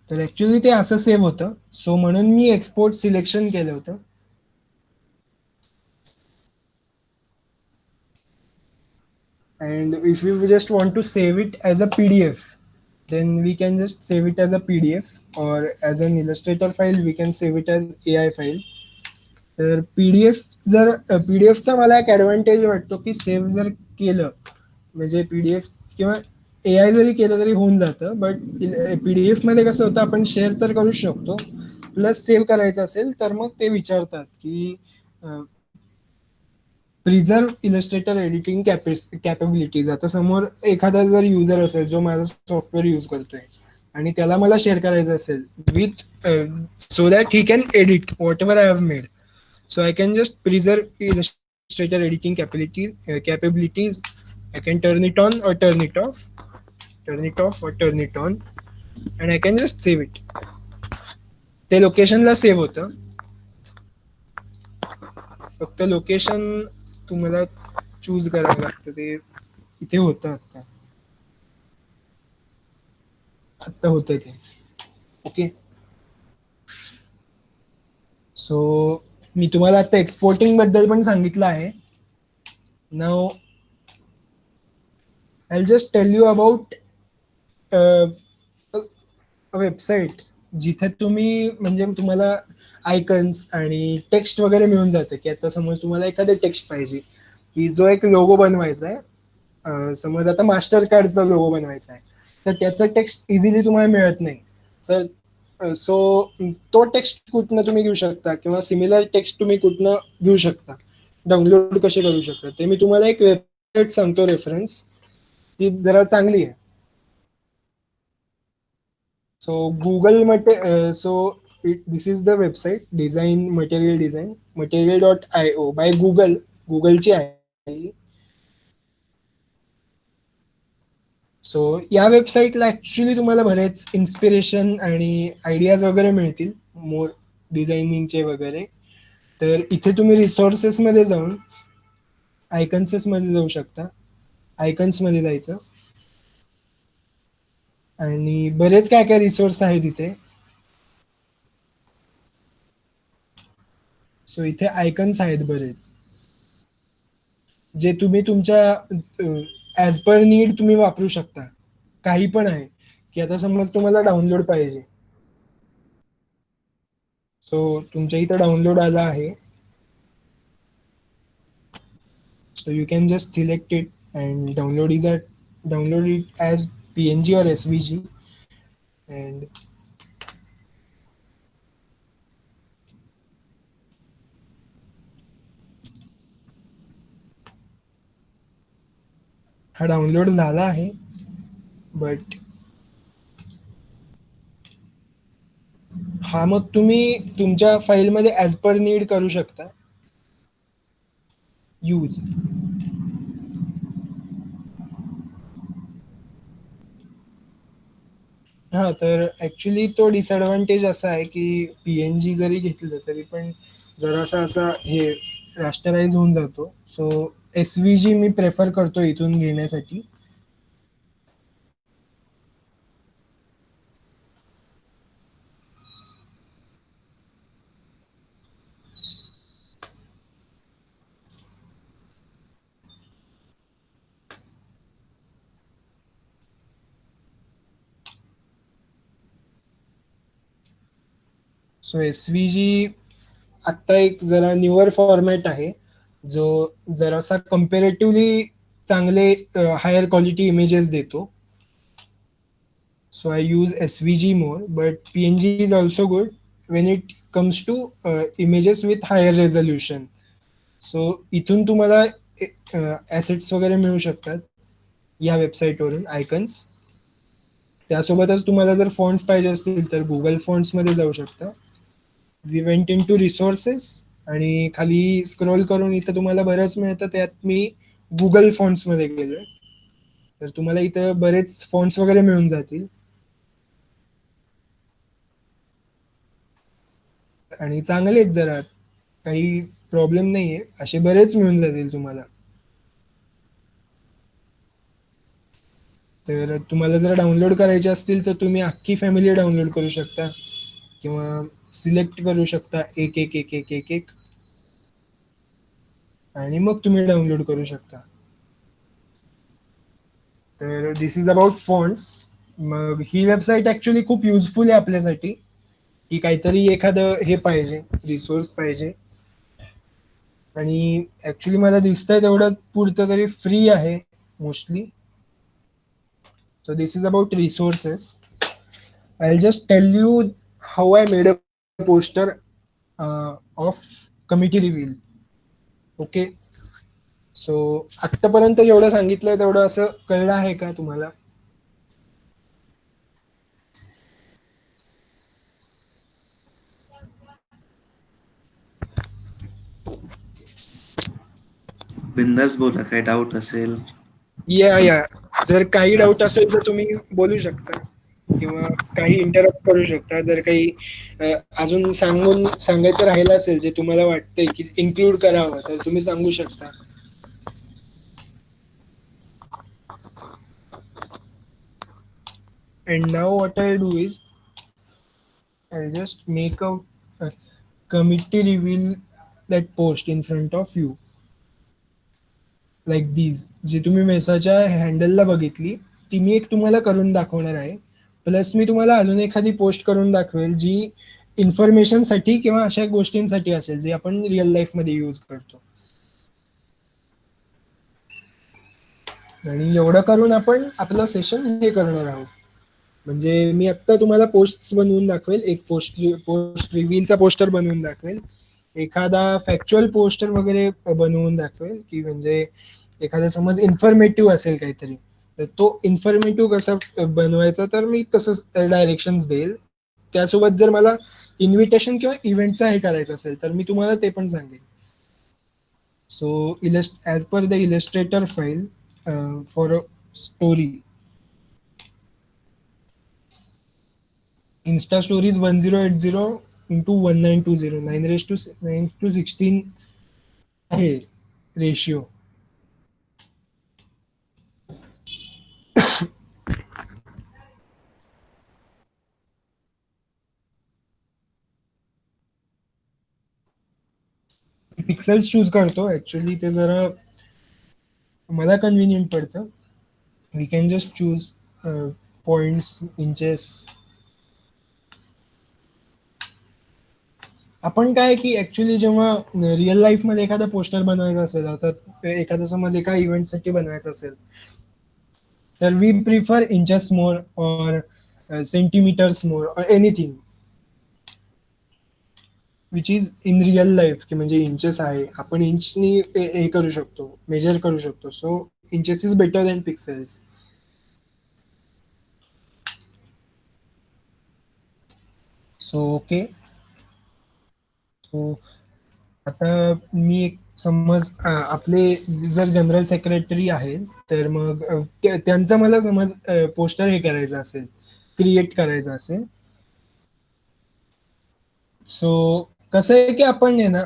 तर actually ते असं save होतं. So म्हणून मी export selection केलं होतं. And if we just want to save it as a PDF, then we can just save it as a PDF, or as an Illustrator file we can save it as AI file. तर PDF जर PDFचा मला एक advantage वाटतो की save जर केलं म्हणजे PDF किंवा AI जरी केलं तरी होऊन जातं, बट PDF मध्ये कसं होतं आपण शेअर तर करू शकतो, प्लस सेव्ह करायचं असेल तर मग ते विचारतात की प्रिझर्व इलस्ट्रेटर एडिटिंग कॅपेबिलिटीज. आता समोर एखादा जर युजर असेल जो माझं सॉफ्टवेअर यूज करतोय आणि त्याला मला शेअर करायचं असेल with, so that he can edit what ever I have made. So I can just preserve Illustrator editing capabilities. I can turn it on or turn it off, turn it off or turn it on, and I can just save it. ते लोकेशनला save होतं. फक्त location तुम्हाला choose करावं लागतं. ते इथे होतं आता, आत्ता होतं ते. ओके, सो मी तुम्हाला आता एक्सपोर्टिंग बद्दल पण सांगितलं आहे. Now I just tell you about website जिथे तुम्ही म्हणजे तुम्हाला आयकन्स आणि टेक्स्ट वगैरे मिळून जातं. की आता समज तुम्हाला एखादं टेक्स्ट पाहिजे की जो एक लोगो बनवायचा आहे, समज आता मास्टर कार्डचा लोगो बनवायचा आहे, तर त्याचं टेक्स्ट इझिली तुम्हाला मिळत नाही. सर सो तो टेक्स्ट कुठनं तुम्ही घेऊ शकता किंवा सिमिलर टेक्स्ट तुम्ही कुठनं घेऊ शकता, डाउनलोड कसे करू शकता, ते मी तुम्हाला एक वेबसाईट सांगतो रेफरन्स, ती जरा चांगली आहे. So Google so this is the website design material design material.io by गुगलची आहे. सो या वेबसाईटला ऍक्च्युली तुम्हाला बरेच इन्स्पिरेशन आणि आयडियाज वगैरे मिळतील मोर डिझायनिंगचे वगैरे. तर इथे तुम्ही रिसोर्सेस मध्ये जाऊन आयकन्सेस मध्ये जाऊ शकता, आयकन्स मध्ये जायचं आणि बरेच काय काय रिसोर्स आहेत इथे. सो इथे आयकन्स आहेत बरेच, जे तुम्ही तुमच्या ॲज पर नीड तुम्ही वापरू शकता. काही पण आहे, की आता समज तुम्हाला डाउनलोड पाहिजे. सो तुमच्या इथं डाउनलोड आला आहे. So you can just select it and download it as PNG or SVG. And हा डाउनलोड झाला आहे, बट हा मग तुम्ही तुमच्या फाईलमध्ये ॲज पर नीड करू शकता यूज. हां, तर ॲक्चुअली तो डिसएडव्हांटेज असा आहे, की PNG जरी घेतलं तरी पण जरासा असा हे रास्टराइज होऊन जातो. सो SVG मी प्रेफर करतो इथून घेण्यासाठी. सो SVG आत्ता एक जरा न्यूअर फॉर्मॅट आहे, जो जरासा कंपॅरेटिव्हली चांगले हायर क्वालिटी इमेजेस देतो. So I use SVG more, but PNG is also good when it comes to images with higher resolution. So इथून तुम्हाला ॲसेट्स वगैरे मिळू शकतात या वेबसाईटवरून आयकन्स. त्यासोबतच तुम्हाला जर फॉन्ट्स पाहिजे असतील तर गुगल फॉन्ट्समध्ये जाऊ शकता. We went into resources आणि खाली स्क्रोल करून इथं तुम्हाला बरंच मिळतं. त्यात मी गुगल फॉन्ट्समध्ये गेलोय. तर तुम्हाला इथं बरेच फॉन्ट्स वगैरे मिळून जातील आणि चांगले आहेत जरा. काही प्रॉब्लेम नाहीये. असे बरेच मिळून जातील तुम्हाला. तर तुम्हाला जर डाउनलोड करायचे असतील तर तुम्ही अख्खी फॅमिली डाउनलोड करू शकता किंवा सिलेक्ट करू शकता एक, एक, एक, एक, एक, एक आणि मग तुम्ही डाउनलोड करू शकता. तर दिस इज अबाउट फॉन्ट्स. मग ही वेबसाईट ॲक्चुअली खूप युजफुल आहे आपल्यासाठी, की काहीतरी एखादं हे पाहिजे, रिसोर्स पाहिजे आणि ॲक्चुअली मला दिसतंय तेवढं पुरतं तरी फ्री आहे mostly. So this is about resources. I'll just tell you how I made a poster of committee reveal. Okay. So आत्तापर्यंत जेवढं सांगितलंय तेवढं असं कळलं आहे का तुम्हाला? बिंदास बोला, काय डाऊट असेल. या जर काही डाऊट असेल तर तुम्ही बोलू शकता किंवा काही इंटरप्ट करू शकता. जर काही अजून सांगायचं राहिलं असेल जे तुम्हाला वाटतंय की इन्क्लूड करावं तर तुम्ही सांगू शकता. And now what I'll do is I'll just make a committee reveal that post in front of you like these. जी तुम्ही मेसाच्या हँडलला बघितली ती मी एक तुम्हाला करून दाखवणार आहे. प्लस मी तुम्हाला अजून एखादी पोस्ट करून दाखवेल जी इन्फॉर्मेशनसाठी किंवा अशा गोष्टींसाठी असेल जे आपण रिअल लाईफमध्ये यूज करतो. आणि एवढं करून आपण आपलं सेशन हे करणार आहोत. म्हणजे मी आत्ता तुम्हाला पोस्ट बनवून दाखवेल. एक पोस्ट रिव्हीलचा पोस्टर बनवून दाखवेल. एखादा फॅक्च्युअल पोस्टर वगैरे बनवून दाखवेल, की म्हणजे एखादा समज इन्फॉर्मेटिव्ह असेल काहीतरी, तर तो इन्फॉर्मेटिव्ह कसा बनवायचा तर मी तसंच डायरेक्शन्स देईल. त्यासोबत जर मला इन्व्हिटेशन किंवा इव्हेंटचा हे करायचं असेल तर मी तुम्हाला ते पण सांगेन. So as per the Illustrator file for a story, Insta stories 1080 into 1920 9:16 आहे रेशिओ. पिक्सेल्स चूज करतो ऍक्च्युली, ते जरा मला कन्व्हिनियंट पडतं. we can just choose points, inches. आपण काय की ऍक्च्युली जेव्हा रिअल लाईफ मध्ये एखादा पोस्टर बनवायचा असेल, आता एखादा समज एका इव्हेंटसाठी बनवायचा असेल, तर वी प्रिफर इंचेस मोर और सेंटीमीटर्स मोर और anything which is in real life, की म्हणजे इंचेस आहे, आपण इंचनी हे करू शकतो, मेजर करू शकतो. So inches is better than pixels. So okay. So आता मी एक समज आपले जर जनरल सेक्रेटरी आहेत, तर मग त्यांचा मला समज पोस्टर हे करायचं असेल, क्रिएट करायचं असेल. सो कसं आहे की आपण आहे ना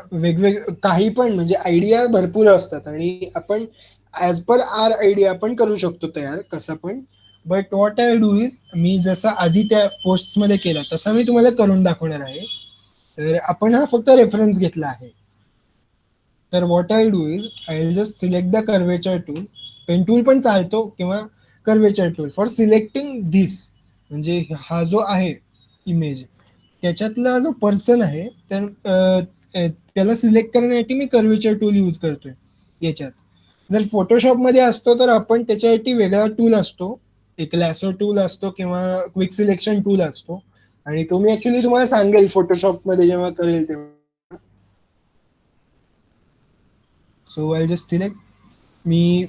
काही पण म्हणजे आयडिया भरपूर असतात आणि आपण ऍज पर आर आयडिया आपण करू शकतो तयार कसं पण. But what I do is, मी जसं आधी त्या पोस्ट मध्ये केला तसं मी तुम्हाला करून दाखवणार आहे. तर आपण हा फक्त रेफरन्स घेतला आहे. तर what I do is, I will just select the curvature tool. Pen tool पण चालतो किंवा curvature tool for selecting this. म्हणजे हा जो आहे इमेज, त्याच्यातला जो पर्सन आहे तर त्याला सिलेक्ट करण्यासाठी मी कर्वेचर टूल यूज करतोय याच्यात. जर फोटोशॉप मध्ये असतो तर आपण त्याच्यासाठी वेगळा टूल असतो, एक लॅसो टूल असतो किंवा क्विक सिलेक्शन टूल असतो, आणि तो मी ऍक्च्युली तुम्हाला सांगेल फोटोशॉप मध्ये जेव्हा करेल तेव्हा. So I just select. मी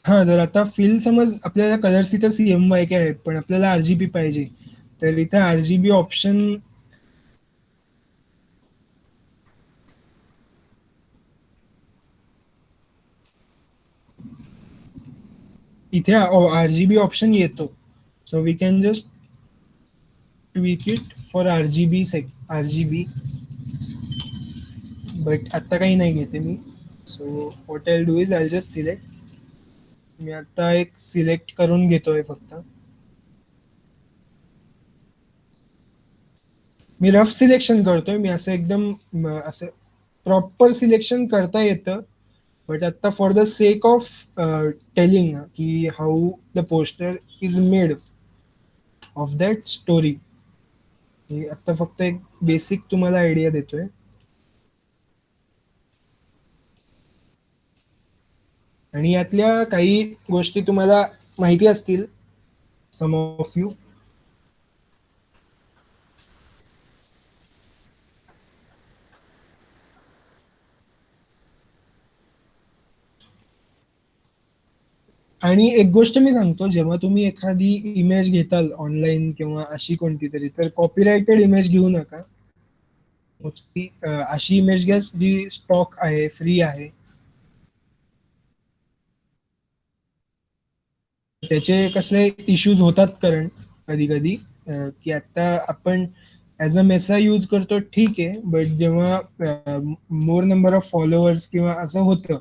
हा जर आता फिल समज आपल्याला कलर्स इथं CMYK आहेत पण आपल्याला RGB पाहिजे, तर इथे RGB ऑप्शन इथे RGB ऑप्शन येतो. So we can just tweak it for RGB. But आता काही नाही घेते मी. So what I do is I just select. मी आता एक सिलेक्ट करून घेतोय फक्त. मी रफ सिलेक्शन करतोय, मी असं एकदम असं प्रॉपर सिलेक्शन करता येतं. बट आता for the sake of telling की how the poster is made of that story, आता फक्त एक बेसिक तुम्हाला आयडिया देतोय. आणि यातल्या काही गोष्टी तुम्हाला माहिती असतील, सम ऑफ यू. आणि एक गोष्ट मी सांगतो, जेव्हा तुम्ही एखादी इमेज घेताल ऑनलाईन किंवा अशी कोणती तरी, तर कॉपीराइटेड इमेज घेऊ नका. मोस्टली अशी इमेज घ्या जी स्टॉक आहे, फ्री आहे. त्याचे कसे इश्यूज होतात कारण कधी कधी, की आता आपण ऍज अ मेसा यूज करतो ठीक आहे, बट जेव्हा मोर नंबर ऑफ फॉलोअर्स किंवा असं होतं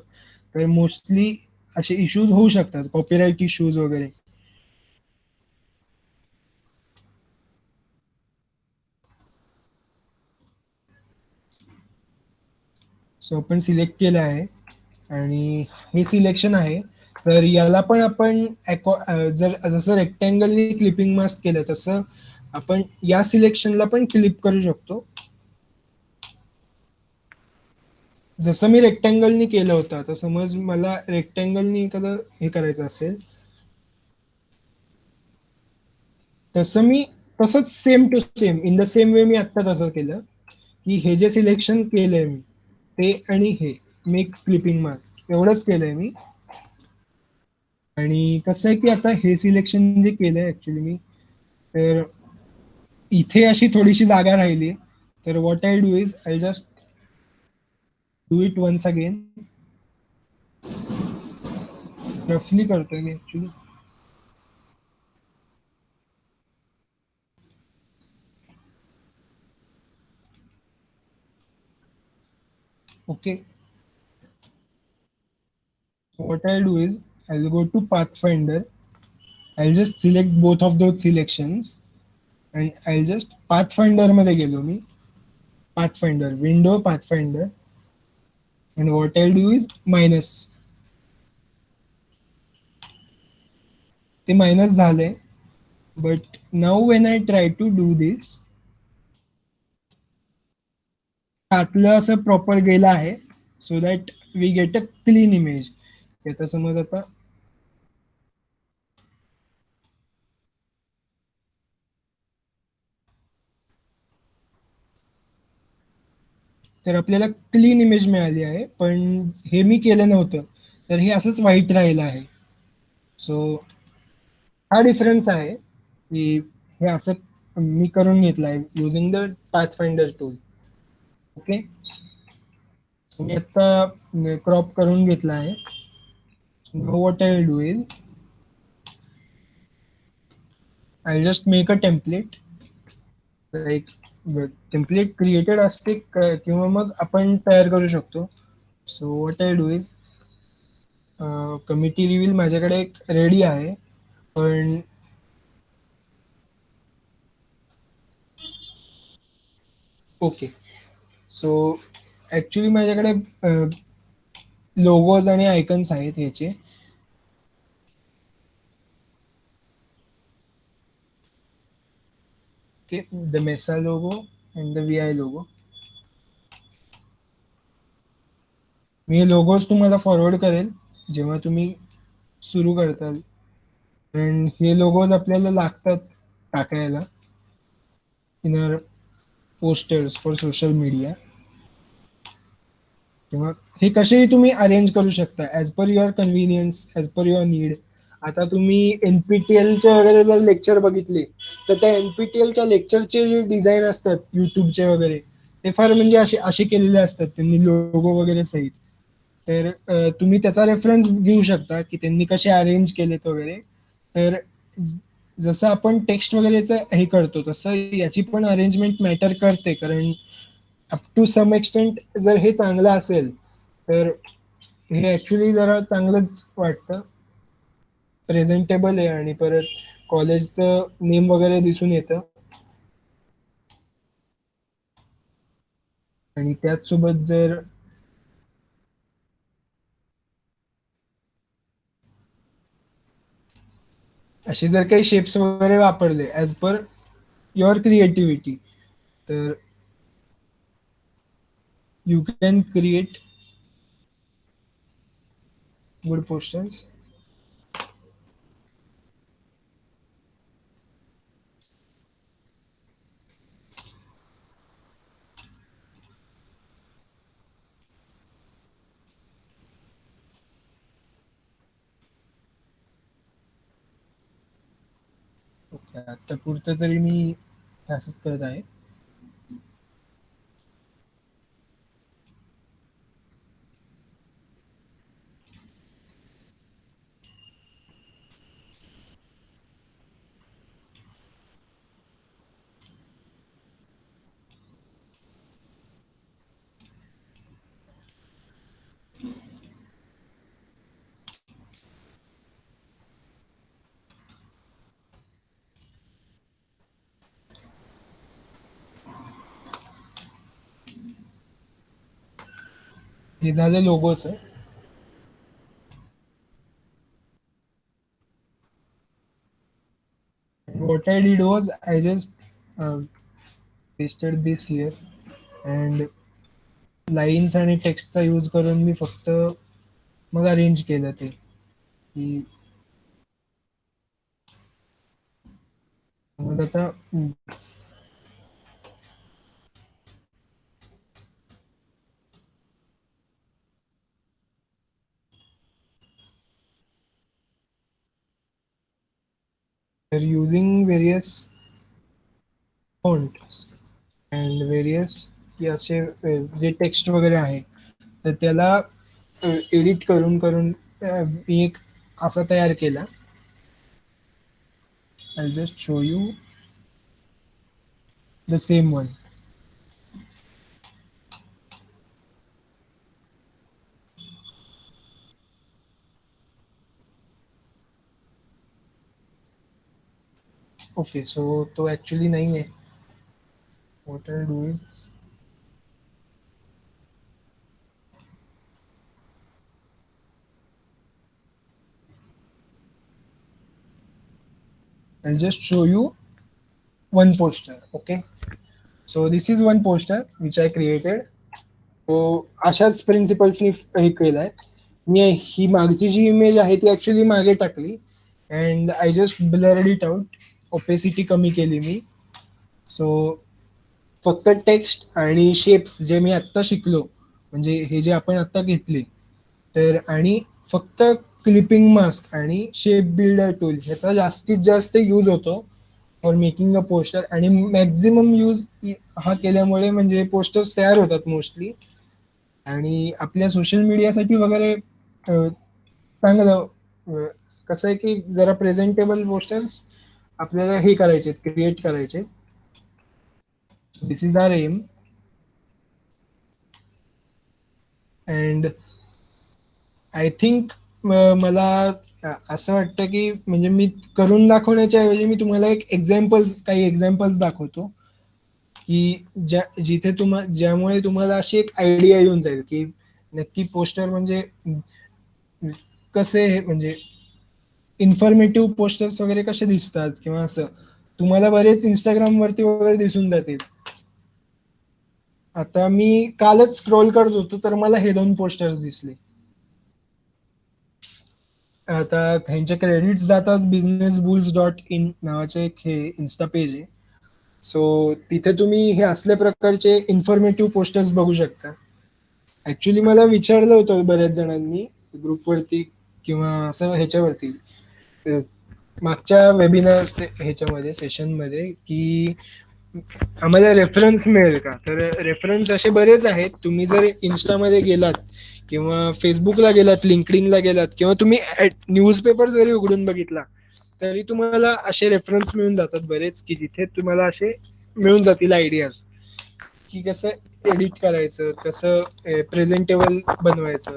तर मोस्टली असे इश्यूज होऊ शकतात, कॉपीराईट इश्यूज वगैरे. सो आपण सिलेक्ट केलं आहे आणि हे सिलेक्शन आहे. तर याला पण आपण जर जसं रेक्टँगलनी क्लिपिंग मास्क केलं तसं आपण या सिलेक्शनला पण क्लिप करू शकतो. जसं मी रेक्टँगलनी केलं होतं, आता समज मला रेक्टँगलनी एखादं हे करायचं असेल, तसं मी तसंच same to same in the same way मी आत्ता तसं केलं की हे जे सिलेक्शन केलंय मी ते आणि हे मेक क्लिपिंग मास्क एवढंच केलंय मी. आणि कसं आहे की आता हे सिलेक्शन जे केलंय ऍक्च्युली मी, तर इथे अशी थोडीशी जागा राहिली. तर what I do is I just do it once again. रफली करतोय मी actually. Okay. What I'll do is I'll go to Pathfinder. I'll just select both of those selections and I'll just Pathfinder मध्ये गेलो मी. Pathfinder, window Pathfinder. and what I'll do is minus. ते minus झालंय, but now when I try to do this, आतलं असं proper गेलं आहे, so that we get a clean image. आता समज आता तर आपल्याला क्लीन इमेज मिळाली आहे, पण हे मी केलं नव्हतं, तर हे असंच व्हाईट राहिलं आहे. सो हा डिफरन्स आहे की हे असं मी करून घेतलं आहे using the path finder tool. Okay, मी आता क्रॉप करून घेतला आहे. What I will do is I just make a template, like template created असते किंवा मग आपण तयार करू शकतो. So what I do is committee reveal माझ्याकडे एक रेडी आहे, पण ओके. सो ॲक्च्युली माझ्याकडे लोगोज आणि आयकन्स आहेत ह्याचे. Okay, the Mesa logo and the V I logo. मी हे लोगोज तुम्हाला फॉरवर्ड करेल जेव्हा तुम्ही सुरू करताल. आणि हे लोगोज आपल्याला लागतात टाकायला in R posters for social media. किंवा हे कसेही तुम्ही अरेंज करू शकता as per your convenience, as per your need. आता तुम्ही NPTELचे वगैरे जर लेक्चर बघितले, तर त्या NPTELच्या लेक्चरचे जे डिझाईन असतात YouTubeचे वगैरे, ते फार म्हणजे असे असे केलेले असतात त्यांनी लोगो वगैरे सहित. तर तुम्ही त्याचा रेफरन्स घेऊ शकता की त्यांनी कसे अरेंज केलेत वगैरे. तर जसं आपण टेक्स्ट वगैरेचं हे करतो, तसं याची पण अरेंजमेंट मॅटर करते. कारण अप टू सम एक्सटेंट जर हे चांगलं असेल, तर हे ॲक्च्युली जरा चांगलंच वाटतं. प्रेझेंटेबल आहे आणि परत कॉलेजचं नेम वगैरे दिसून येतं. आणि त्याचसोबत जर असे जर काही शेप्स वगैरे वापरले ॲज पर युअर क्रिएटिव्हिटी, तर you can create good posters. Okay, आता पुरतं तरी मी असंच करत आहे. हे झालं लोगोचं. What I did was I just pasted this here and lines आणि टेक्स्टचा यूज करून मी फक्त मग अरेंज केलं ते की मग आता using various fonts and various की असे जे टेक्स्ट वगैरे आहे, तर त्याला एडिट करून करून मी एक असा तयार केला. I just show you the same one. Okay, so तो ॲक्च्युली नाही आहे. What I do is I'll just show you one poster. Okay, so this is one poster which I created. तो अशाच प्रिन्सिपल्सनी हे केलंय. मी ही मागची जी इमेज आहे ती ऍक्च्युली मागे टाकली and I just blurred it out. Opacity कमी केली मी. सो फक्त टेक्स्ट आणि शेप्स जे मी आत्ता शिकलो, म्हणजे हे जे आपण आत्ता घेतले, तर आणि फक्त क्लिपिंग मास्क आणि शेप बिल्डर टूल ह्याचा जास्तीत जास्त यूज होतो फॉर मेकिंग अ पोस्टर. आणि मॅक्झिमम यूज हा केल्यामुळे म्हणजे पोस्टर्स तयार होतात मोस्टली. आणि आपल्या सोशल मीडियासाठी वगैरे चांगलं कसं आहे की जरा प्रेझेंटेबल पोस्टर्स आपल्याला हे करायचे, क्रिएट करायचे. This is R M. And I think मला असं वाटतं की म्हणजे मी करून दाखवण्याच्या ऐवजी मी तुम्हाला काही एक्झाम्पल्स दाखवतो की जिथे ज्यामुळे तुम्हाला अशी एक आयडिया येऊन जाईल की नक्की पोस्टर म्हणजे कसे म्हणजे इन्फॉर्मेटिव्ह पोस्टर्स वगैरे कसे दिसतात किंवा असं तुम्हाला बरेच इंस्टाग्राम वरती वगैरे दिसून जातील. आता मी कालच स्क्रोल करत होतो तर मला हे 2 पोस्टर्स दिसले. आता ह्यांचे क्रेडिट्स जातात businessbulls.in नावाचे एक हे इन्स्टा पेज आहे. सो तिथे तुम्ही हे असल्या प्रकारचे इन्फॉर्मेटिव्ह पोस्टर्स बघू शकता. ऍक्च्युली मला विचारलं होतं बऱ्याच जणांनी ग्रुपवरती किंवा असं ह्याच्यावरती मागच्या वेबिनार ह्याच्यामध्ये सेशनमध्ये की आम्हाला रेफरन्स मिळेल का. तर रेफरन्स असे बरेच आहेत. तुम्ही जर इन्स्टामध्ये गेलात किंवा फेसबुकला गेलात, लिंक्डइनला गेलात किंवा तुम्ही न्यूजपेपर जरी उघडून बघितला तरी तुम्हाला असे रेफरन्स मिळून जातात बरेच की जिथे तुम्हाला असे मिळून जातील आयडियाज की कसं एडिट करायचं, कसं प्रेझेंटेबल बनवायचं.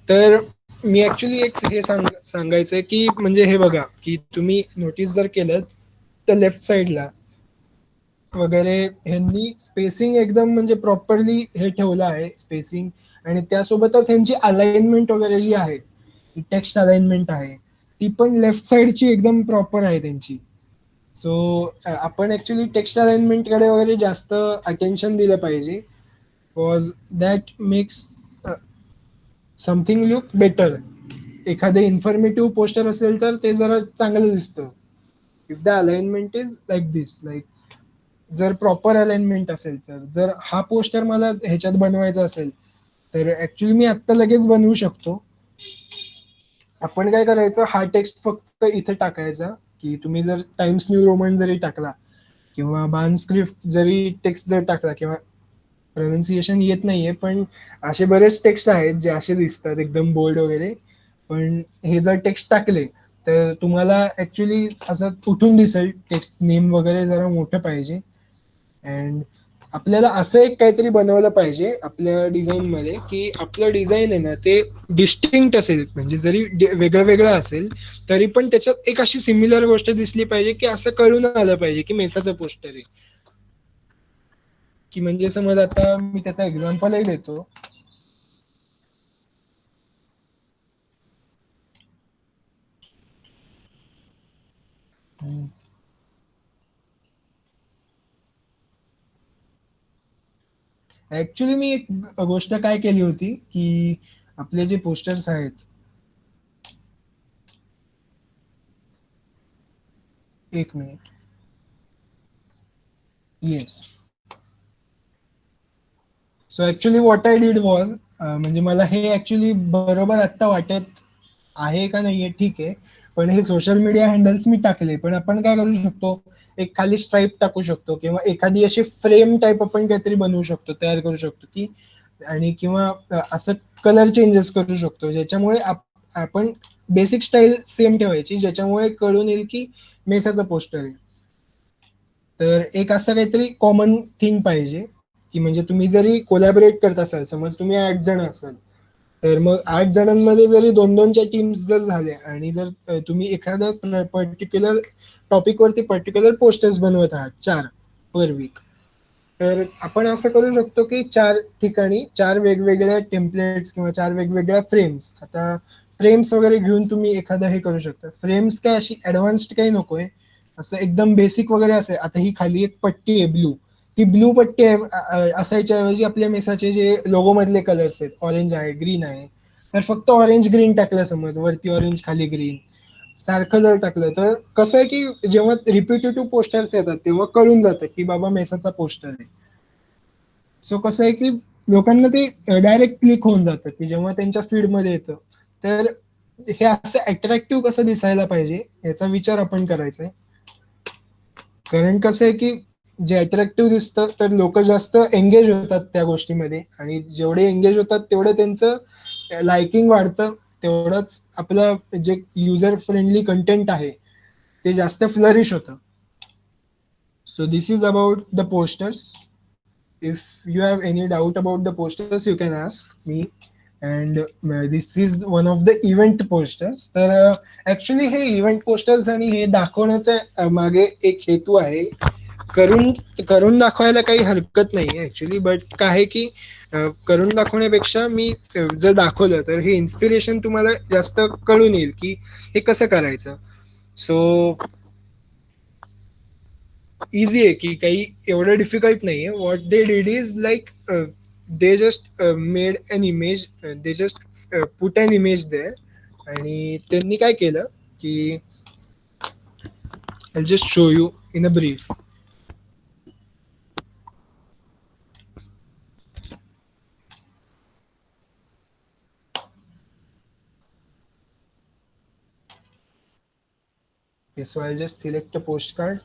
तर मी ऍक्च्युली एक हे सांगायचंय की म्हणजे हे बघा की तुम्ही नोटीस जर केलं तर लेफ्ट साईडला वगैरे ह्यांनी स्पेसिंग एकदम म्हणजे प्रॉपरली हे ठेवलं आहे स्पेसिंग. आणि त्यासोबतच ह्यांची अलाइनमेंट वगैरे जी आहे, टेक्स्ट अलाइनमेंट आहे, ती पण लेफ्ट साईडची एकदम प्रॉपर आहे त्यांची. सो आपण ऍक्च्युली टेक्स्ट अलाइनमेंट कडे वगैरे जास्त अटेन्शन दिलं पाहिजे because that makes something look better. एखादे इन्फॉर्मेटिव्ह पोस्टर असेल तर ते जरा चांगलं दिसतं if the alignment is like this. Like जर प्रॉपर अलाइनमेंट असेल तर जर हा पोस्टर मला ह्याच्यात बनवायचा असेल तर ऍक्च्युली मी आत्ता लगेच बनवू शकतो. आपण काय करायचं, हा टेक्स्ट फक्त इथे टाकायचा की तुम्ही जर टाइम्स न्यू रोमन जरी टाकला किंवा बार्न स्क्रिप्ट जरी टेक्स्ट जर टाकला किंवा प्रोनाऊन्सिएशन येत नाहीये पण असे बरेच टेक्स्ट आहेत जे असे दिसतात एकदम बोल्ड वगैरे. पण हे जर टेक्स्ट टाकले तर तुम्हाला ऍक्च्युली असं उठून दिसेल टेक्स्ट नेम वगैरे जरा मोठं पाहिजे. अँड आपल्याला असं एक काहीतरी बनवलं पाहिजे आपल्या डिझाईन मध्ये की आपलं डिझाईन आहे ना ते डिस्टिंक्ट असेल. म्हणजे जरी वेगळं वेगळं असेल तरी पण त्याच्यात एक अशी सिमिलर गोष्ट दिसली पाहिजे की असं कळून आलं पाहिजे की मेसाचं पोस्टर आहे. की म्हणजे समज आता मी त्याचा एक्झाम्पलही देतो. ऍक्च्युली मी एक गोष्ट काय केली होती की आपले जे पोस्टर्स आहेत, एक minute, yes. So actually what I did was म्हणजे मला हे ऍक्च्युली बरोबर आत्ता वाटत आहे का नाहीये ठीक आहे, पण हे सोशल मीडिया हँडल्स मी टाकले. पण आपण काय करू शकतो, एक खाली स्ट्राईप टाकू शकतो किंवा एखादी अशी फ्रेम टाईप आपण काहीतरी बनवू शकतो, तयार करू शकतो की आणि किंवा असं कलर चेंजेस करू शकतो ज्याच्यामुळे आपण बेसिक स्टाईल सेम ठेवायची ज्याच्यामुळे कळून येईल की मेसाचा पोस्टर आहे. तर एक असं काहीतरी कॉमन थिंग पाहिजे की म्हणजे तुम्ही जरी कोलॅबरेट करत असाल, समज तुम्ही 8 जण असाल तर मग 8 जणांमध्ये जरी 2-2च्या टीम्स जर झाल्या आणि जर तुम्ही एखाद्या पर्टिक्युलर टॉपिक वरती पर्टिक्युलर पोस्टर्स बनवत आहात 4 पर वीक, तर आपण असं करू शकतो की 4 ठिकाणी 4 वेगवेगळ्या टेम्पलेट्स किंवा 4 वेगवेगळ्या फ्रेम्स. आता फ्रेम्स वगैरे घेऊन तुम्ही एखादं हे करू शकता. फ्रेम्स काय अशी ॲडव्हान्स्ड काही नकोय. असं एकदम बेसिक वगैरे असेल. आता ही खाली एक पट्टी आहे ब्लू. ती ब्लू पट्टी असायच्या ऐवजी आपल्या मेसाचे जे लोगो मधले कलर्स आहेत, ऑरेंज आहे, ग्रीन आहे. तर फक्त ऑरेंज ग्रीन टाकलं समज, वरती ऑरेंज खाली ग्रीन. सारखं जर टाकलं तर कसं आहे की जेव्हा रिपिटेटिव्ह पोस्टर्स येतात तेव्हा कळून जातं की बाबा मेसाचा पोस्टर आहे. सो कसं आहे की लोकांना ते डायरेक्ट क्लिक होऊन जातं की जेव्हा त्यांच्या फीडमध्ये येतं. तर हे असं अट्रॅक्टिव्ह कसं दिसायला पाहिजे याचा विचार आपण करायचा आहे. कारण कसं आहे की जे अट्रॅक्टिव्ह दिसतं तर लोक जास्त एंगेज होतात त्या गोष्टीमध्ये आणि जेवढे एंगेज होतात तेवढं त्यांचं लाइकिंग वाढतं. तेवढंच आपलं जे युजर फ्रेंडली कंटेंट आहे ते जास्त फ्लरिश होतं. So this is about the posters. If you have any doubt about the posters, you can ask me. And this is one of the event posters. तर actually हे event posters आणि हे दाखवण्याचा मागे एक हेतू आहे. करून करून दाखवायला काही हरकत नाही ऍक्च्युली, बट काय आहे की करून दाखवण्यापेक्षा मी जर दाखवलं तर हे इन्स्पिरेशन तुम्हाला जास्त कळून येईल की हे कसं करायचं. सो इझी आहे की काही एवढं डिफिकल्ट नाहीये. What they did is like they just made an image, they just put an image there आणि त्यांनी काय केलं की I just show you in a brief. So I just select a postcard.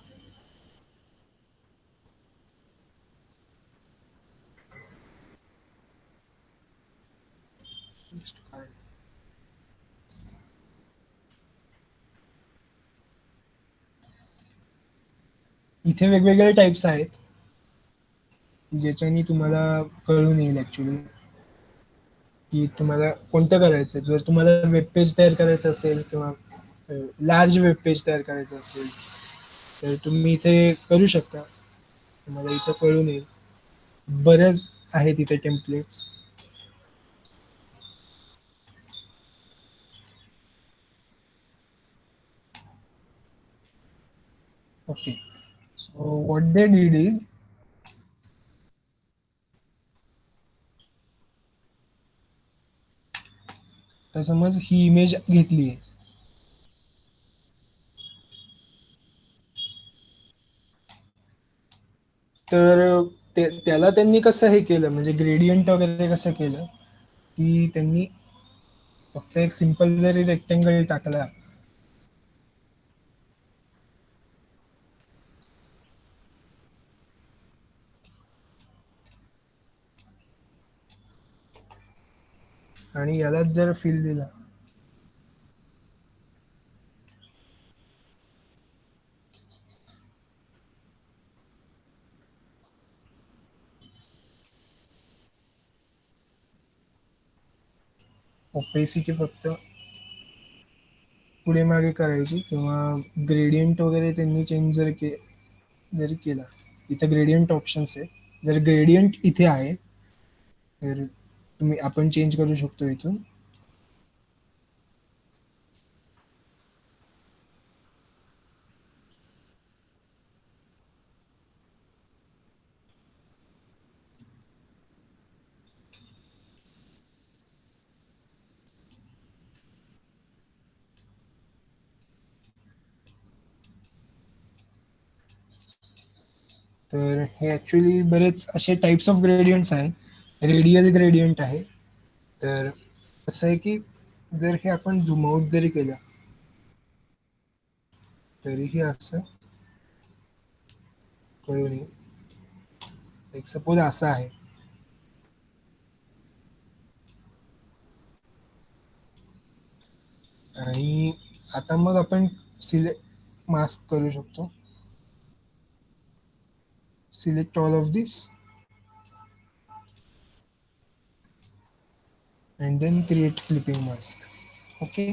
इथे वेगवेगळे types आहेत ज्याच्यानी तुम्हाला कळून येईल ऍक्च्युली की तुम्हाला कोणतं करायचं. जर तुम्हाला वेब पेज तयार करायचं असेल किंवा लार्ज वेब पेज तयार करायचं असेल तर तुम्ही इथे करू शकता. तुम्हाला इथं कळून येईल. बरेच आहेत इथे templates. Okay. So what they did is तर समज ही इमेज घेतली आहे. तर त्याला त्यांनी कसं हे केलं म्हणजे ग्रेडियंट वगैरे कसं केलं की त्यांनी फक्त एक सिंपल जरी रेक्टेंगल टाकला आणि यालाच जर फिल दिला ओपेसिटी फक्त पुढे मागे करायची किंवा ग्रेडियंट वगैरे त्यांनी चेंज जरी केला. इथं ग्रेडियंट ऑप्शन्स आहे. जर ग्रेडियंट इथे आहे तर तुम्ही आपण चेंज करू शकतो इथून. तर हे ऍक्च्युली बरेच असे टाइप्स ऑफ ग्रेडियंट्स आहेत. रेडियल ग्रेडियंट आहे. तर असं आहे की जर हे आपण झूम आउट जरी केलं तरीही असं कळून येईल. एक सपोज असं आहे. आणि आता मग आपण सिलेक्ट मास्क करू शकतो. Select all of this and then create clipping mask. Okay.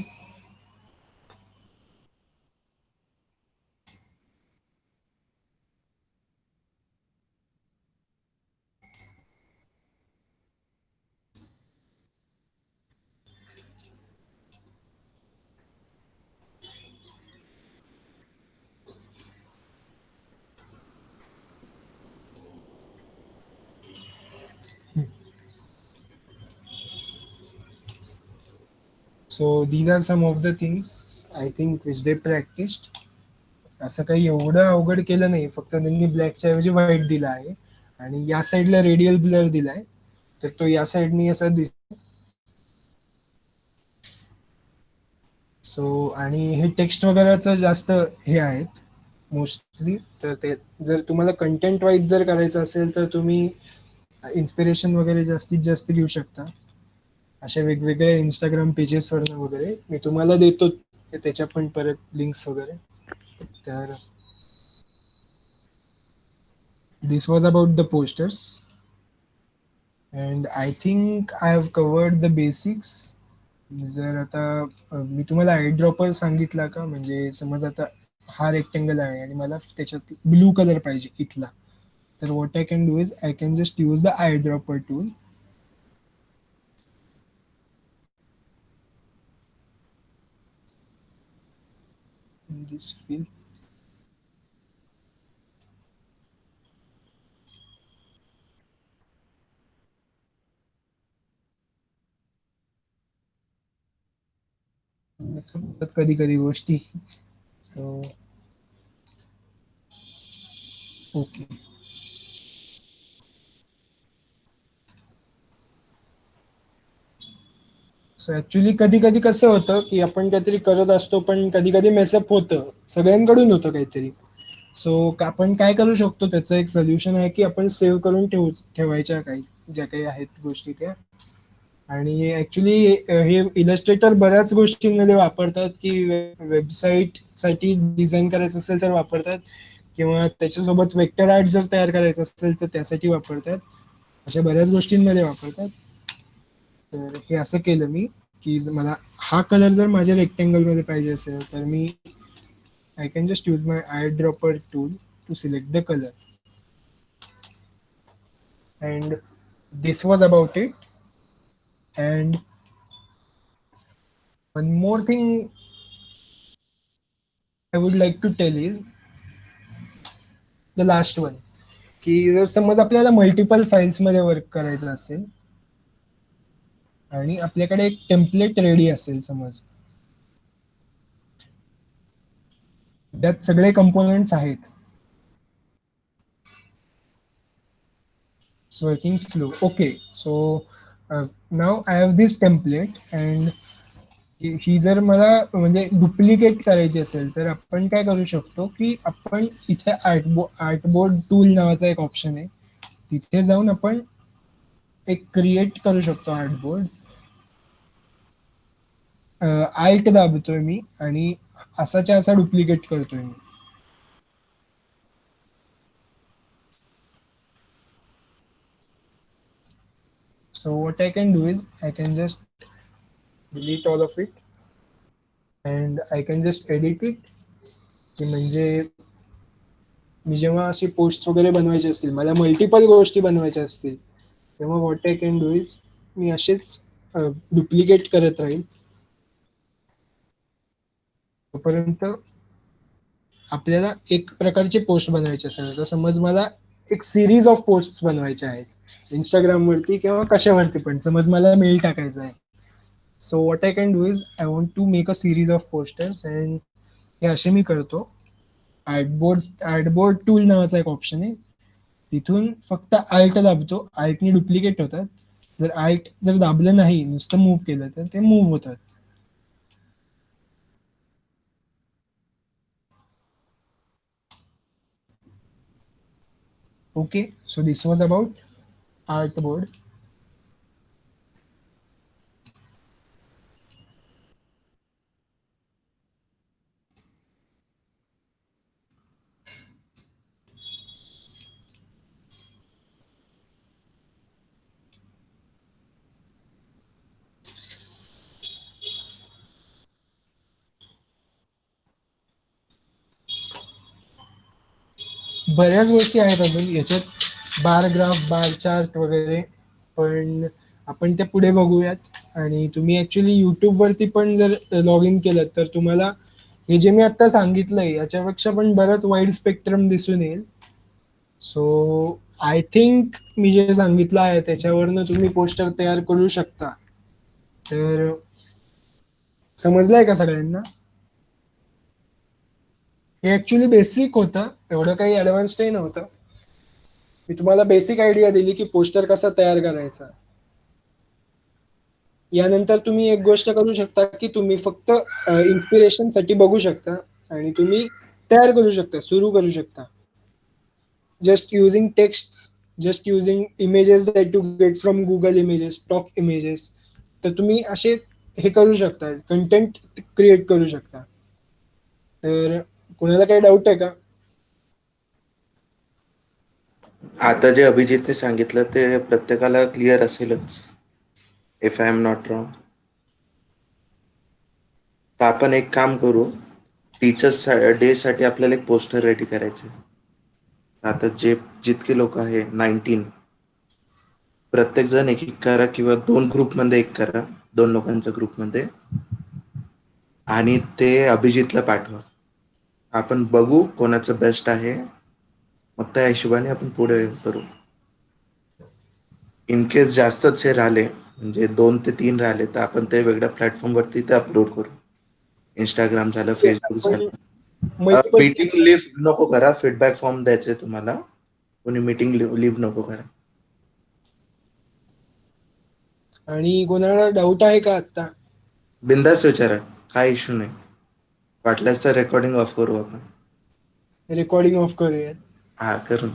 So these are some of the things I think which they practised. असं काही एवढं अवघड केलं नाही, फक्त त्यांनी ब्लॅकच्या ऐवजी व्हाईट दिला आहे आणि या साईडला रेडियल ब्लर दिलाय, तर तो या साईडनी असा दिसतो. सो आणि हे टेक्स्ट वगैरेचं जास्त हे आहेत मोस्टली. तर ते जर तुम्हाला कंटेंट वाईज जर करायचं असेल तर तुम्ही इन्स्पिरेशन वगैरे जास्तीत जास्त घेऊ शकता अशा वेगवेगळ्या इंस्टाग्राम पेजेसवरनं वगैरे. मी तुम्हाला देतो त्याच्या पण परत लिंक्स वगैरे. तर this was about the posters and I think I have covered the basics. जर आता मी तुम्हाला आय ड्रॉपर सांगितला का, म्हणजे समज आता हा रेक्टेंगल आहे आणि मला त्याच्यात ब्लू कलर पाहिजे इथला, तर what I can do is I can just use the eye dropper tool. This fill कधी कधी गोष्टी. So okay. सो ऍक्च्युली कधी कधी कसं होतं की आपण काहीतरी करत असतो पण कधी कधी मेसअप होतं, सगळ्यांकडून होतं काहीतरी. सो आपण काय करू शकतो, त्याचं एक सोल्युशन आहे की आपण सेव्ह करून ठेवायच्या काही ज्या काही आहेत गोष्टी त्या. आणि ऍक्च्युली हे इलस्ट्रेटर बऱ्याच गोष्टींमध्ये वापरतात, की वेबसाईट साठी डिझाईन करायचं असेल तर वापरतात, किंवा त्याच्यासोबत वेक्टर आर्ट जर तयार करायचं असेल तर त्यासाठी वापरतात. अशा बऱ्याच गोष्टींमध्ये वापरतात. तर हे असं केलं मी की मला हा कलर जर माझ्या रेक्टेंगल मध्ये पाहिजे असेल तर मी I can just use my eye dropper tool to select the colour. And this was about it. And one more thing I would like to tell is the last one, की जर समज आपल्याला multiple files मध्ये work करायचं असेल आणि आपल्याकडे एक टेम्पलेट रेडी असेल, समज त्यात सगळे कंपोनेंट्स आहेत. It's working slow. Okay, so now I have this template and ही जर मला म्हणजे डुप्लिकेट करायची असेल तर आपण काय करू शकतो, की आपण इथे आर्टबोर्ड टूल नावाचा एक ऑप्शन आहे, तिथे जाऊन आपण एक क्रिएट करू शकतो आर्टबोर्ड. आल्ट दाबतोय मी आणि असाच्या असा डुप्लिकेट करतोय मी. So what I can do is I can just delete all of it and I can just edit it. की म्हणजे मी जेव्हा अशी पोस्ट वगैरे बनवायची असतील, मला मल्टिपल गोष्टी बनवायच्या असतील, तेव्हा what I can do is मी असेच डुप्लिकेट करत राहील तोपर्यंत आपल्याला एक प्रकारची पोस्ट बनवायची असेल. तर समज मला एक सिरीज ऑफ पोस्ट बनवायच्या आहेत इंस्टाग्रामवरती किंवा कशावरती पण, समज मला मेल टाकायचा आहे. So what I can do is I want to make a series of posters and हे असे मी करतो. आर्टबोर्ड टूल नावाचा एक ऑप्शन आहे, तिथून फक्त आल्ट दाबतो, आल्टनी डुप्लिकेट होतात. जर आल्ट जर दाबलं नाही, नुसतं मूव्ह केलं तर ते मूव्ह होतात. Okay, so this was about artboard. बऱ्याच गोष्टी आहेत अजून याच्यात, बार ग्राफ, बार चार्ट वगैरे, पण आपण ते पुढे बघूयात. आणि तुम्ही ऍक्च्युली युट्यूब वरती पण जर लॉग इन केलं तर तुम्हाला हे जे मी आता सांगितलंय याच्यापेक्षा पण बरंच वाईड स्पेक्ट्रम दिसून येईल. सो आय थिंक मी जे सांगितलं आहे त्याच्यावरनं तुम्ही पोस्टर तयार करू शकता. तर समजलंय का सगळ्यांना? हे ऍक्च्युली बेसिक होतं, एवढं काही ऍडव्हान्सडही नव्हतं. मी तुम्हाला बेसिक आयडिया दिली की पोस्टर कसा तयार करायचा. यानंतर तुम्ही एक गोष्ट करू शकता की तुम्ही फक्त इन्स्पिरेशन साठी बघू शकता आणि तुम्ही तयार करू शकता, सुरू करू शकता. Just using text, just using images that you get from Google images, stock images. तर तुम्ही असे हे करू शकता, कंटेंट क्रिएट करू शकता. तर कोणाला काही डाऊट आहे का? आता जे अभिजितने सांगितलं ते प्रत्येकाला क्लिअर असेलच, if I am not wrong. तर आपण एक काम करू, टीचर्स डे साठी आपल्याला एक पोस्टर रेडी करायचे. आता जितके लोक आहे 19, प्रत्येक जण एक एक करा किंवा 2 ग्रुपमध्ये एक करा, 2 लोकांच्या ग्रुपमध्ये, आणि ते अभिजितला पाठवा. आपण बघू कोणाचं बेस्ट आहे, मग त्या हिशोबाने आपण पुढे करू. इन केस जास्तच हे राहिले, म्हणजे 2 ते 3 राहिले, तर आपण ते वेगळ्या प्लॅटफॉर्मवरती ते अपलोड करू. इंस्टाग्राम झालं, Yes, फेसबुक आपण झालं. मल्टिपल मीटिंग लिव्ह नको करा, फीडबॅक फॉर्म द्यायचे तुम्हाला. कोणी मीटिंग लिव्ह नको करा. आणि कोणाला डाऊट आहे का आता? बिंदास विचारा, काय इश्यू नाही. वाटल्यास तर रेकॉर्डिंग ऑफ करू आपण. रेकॉर्डिंग ऑफ करूयात. हा, करू.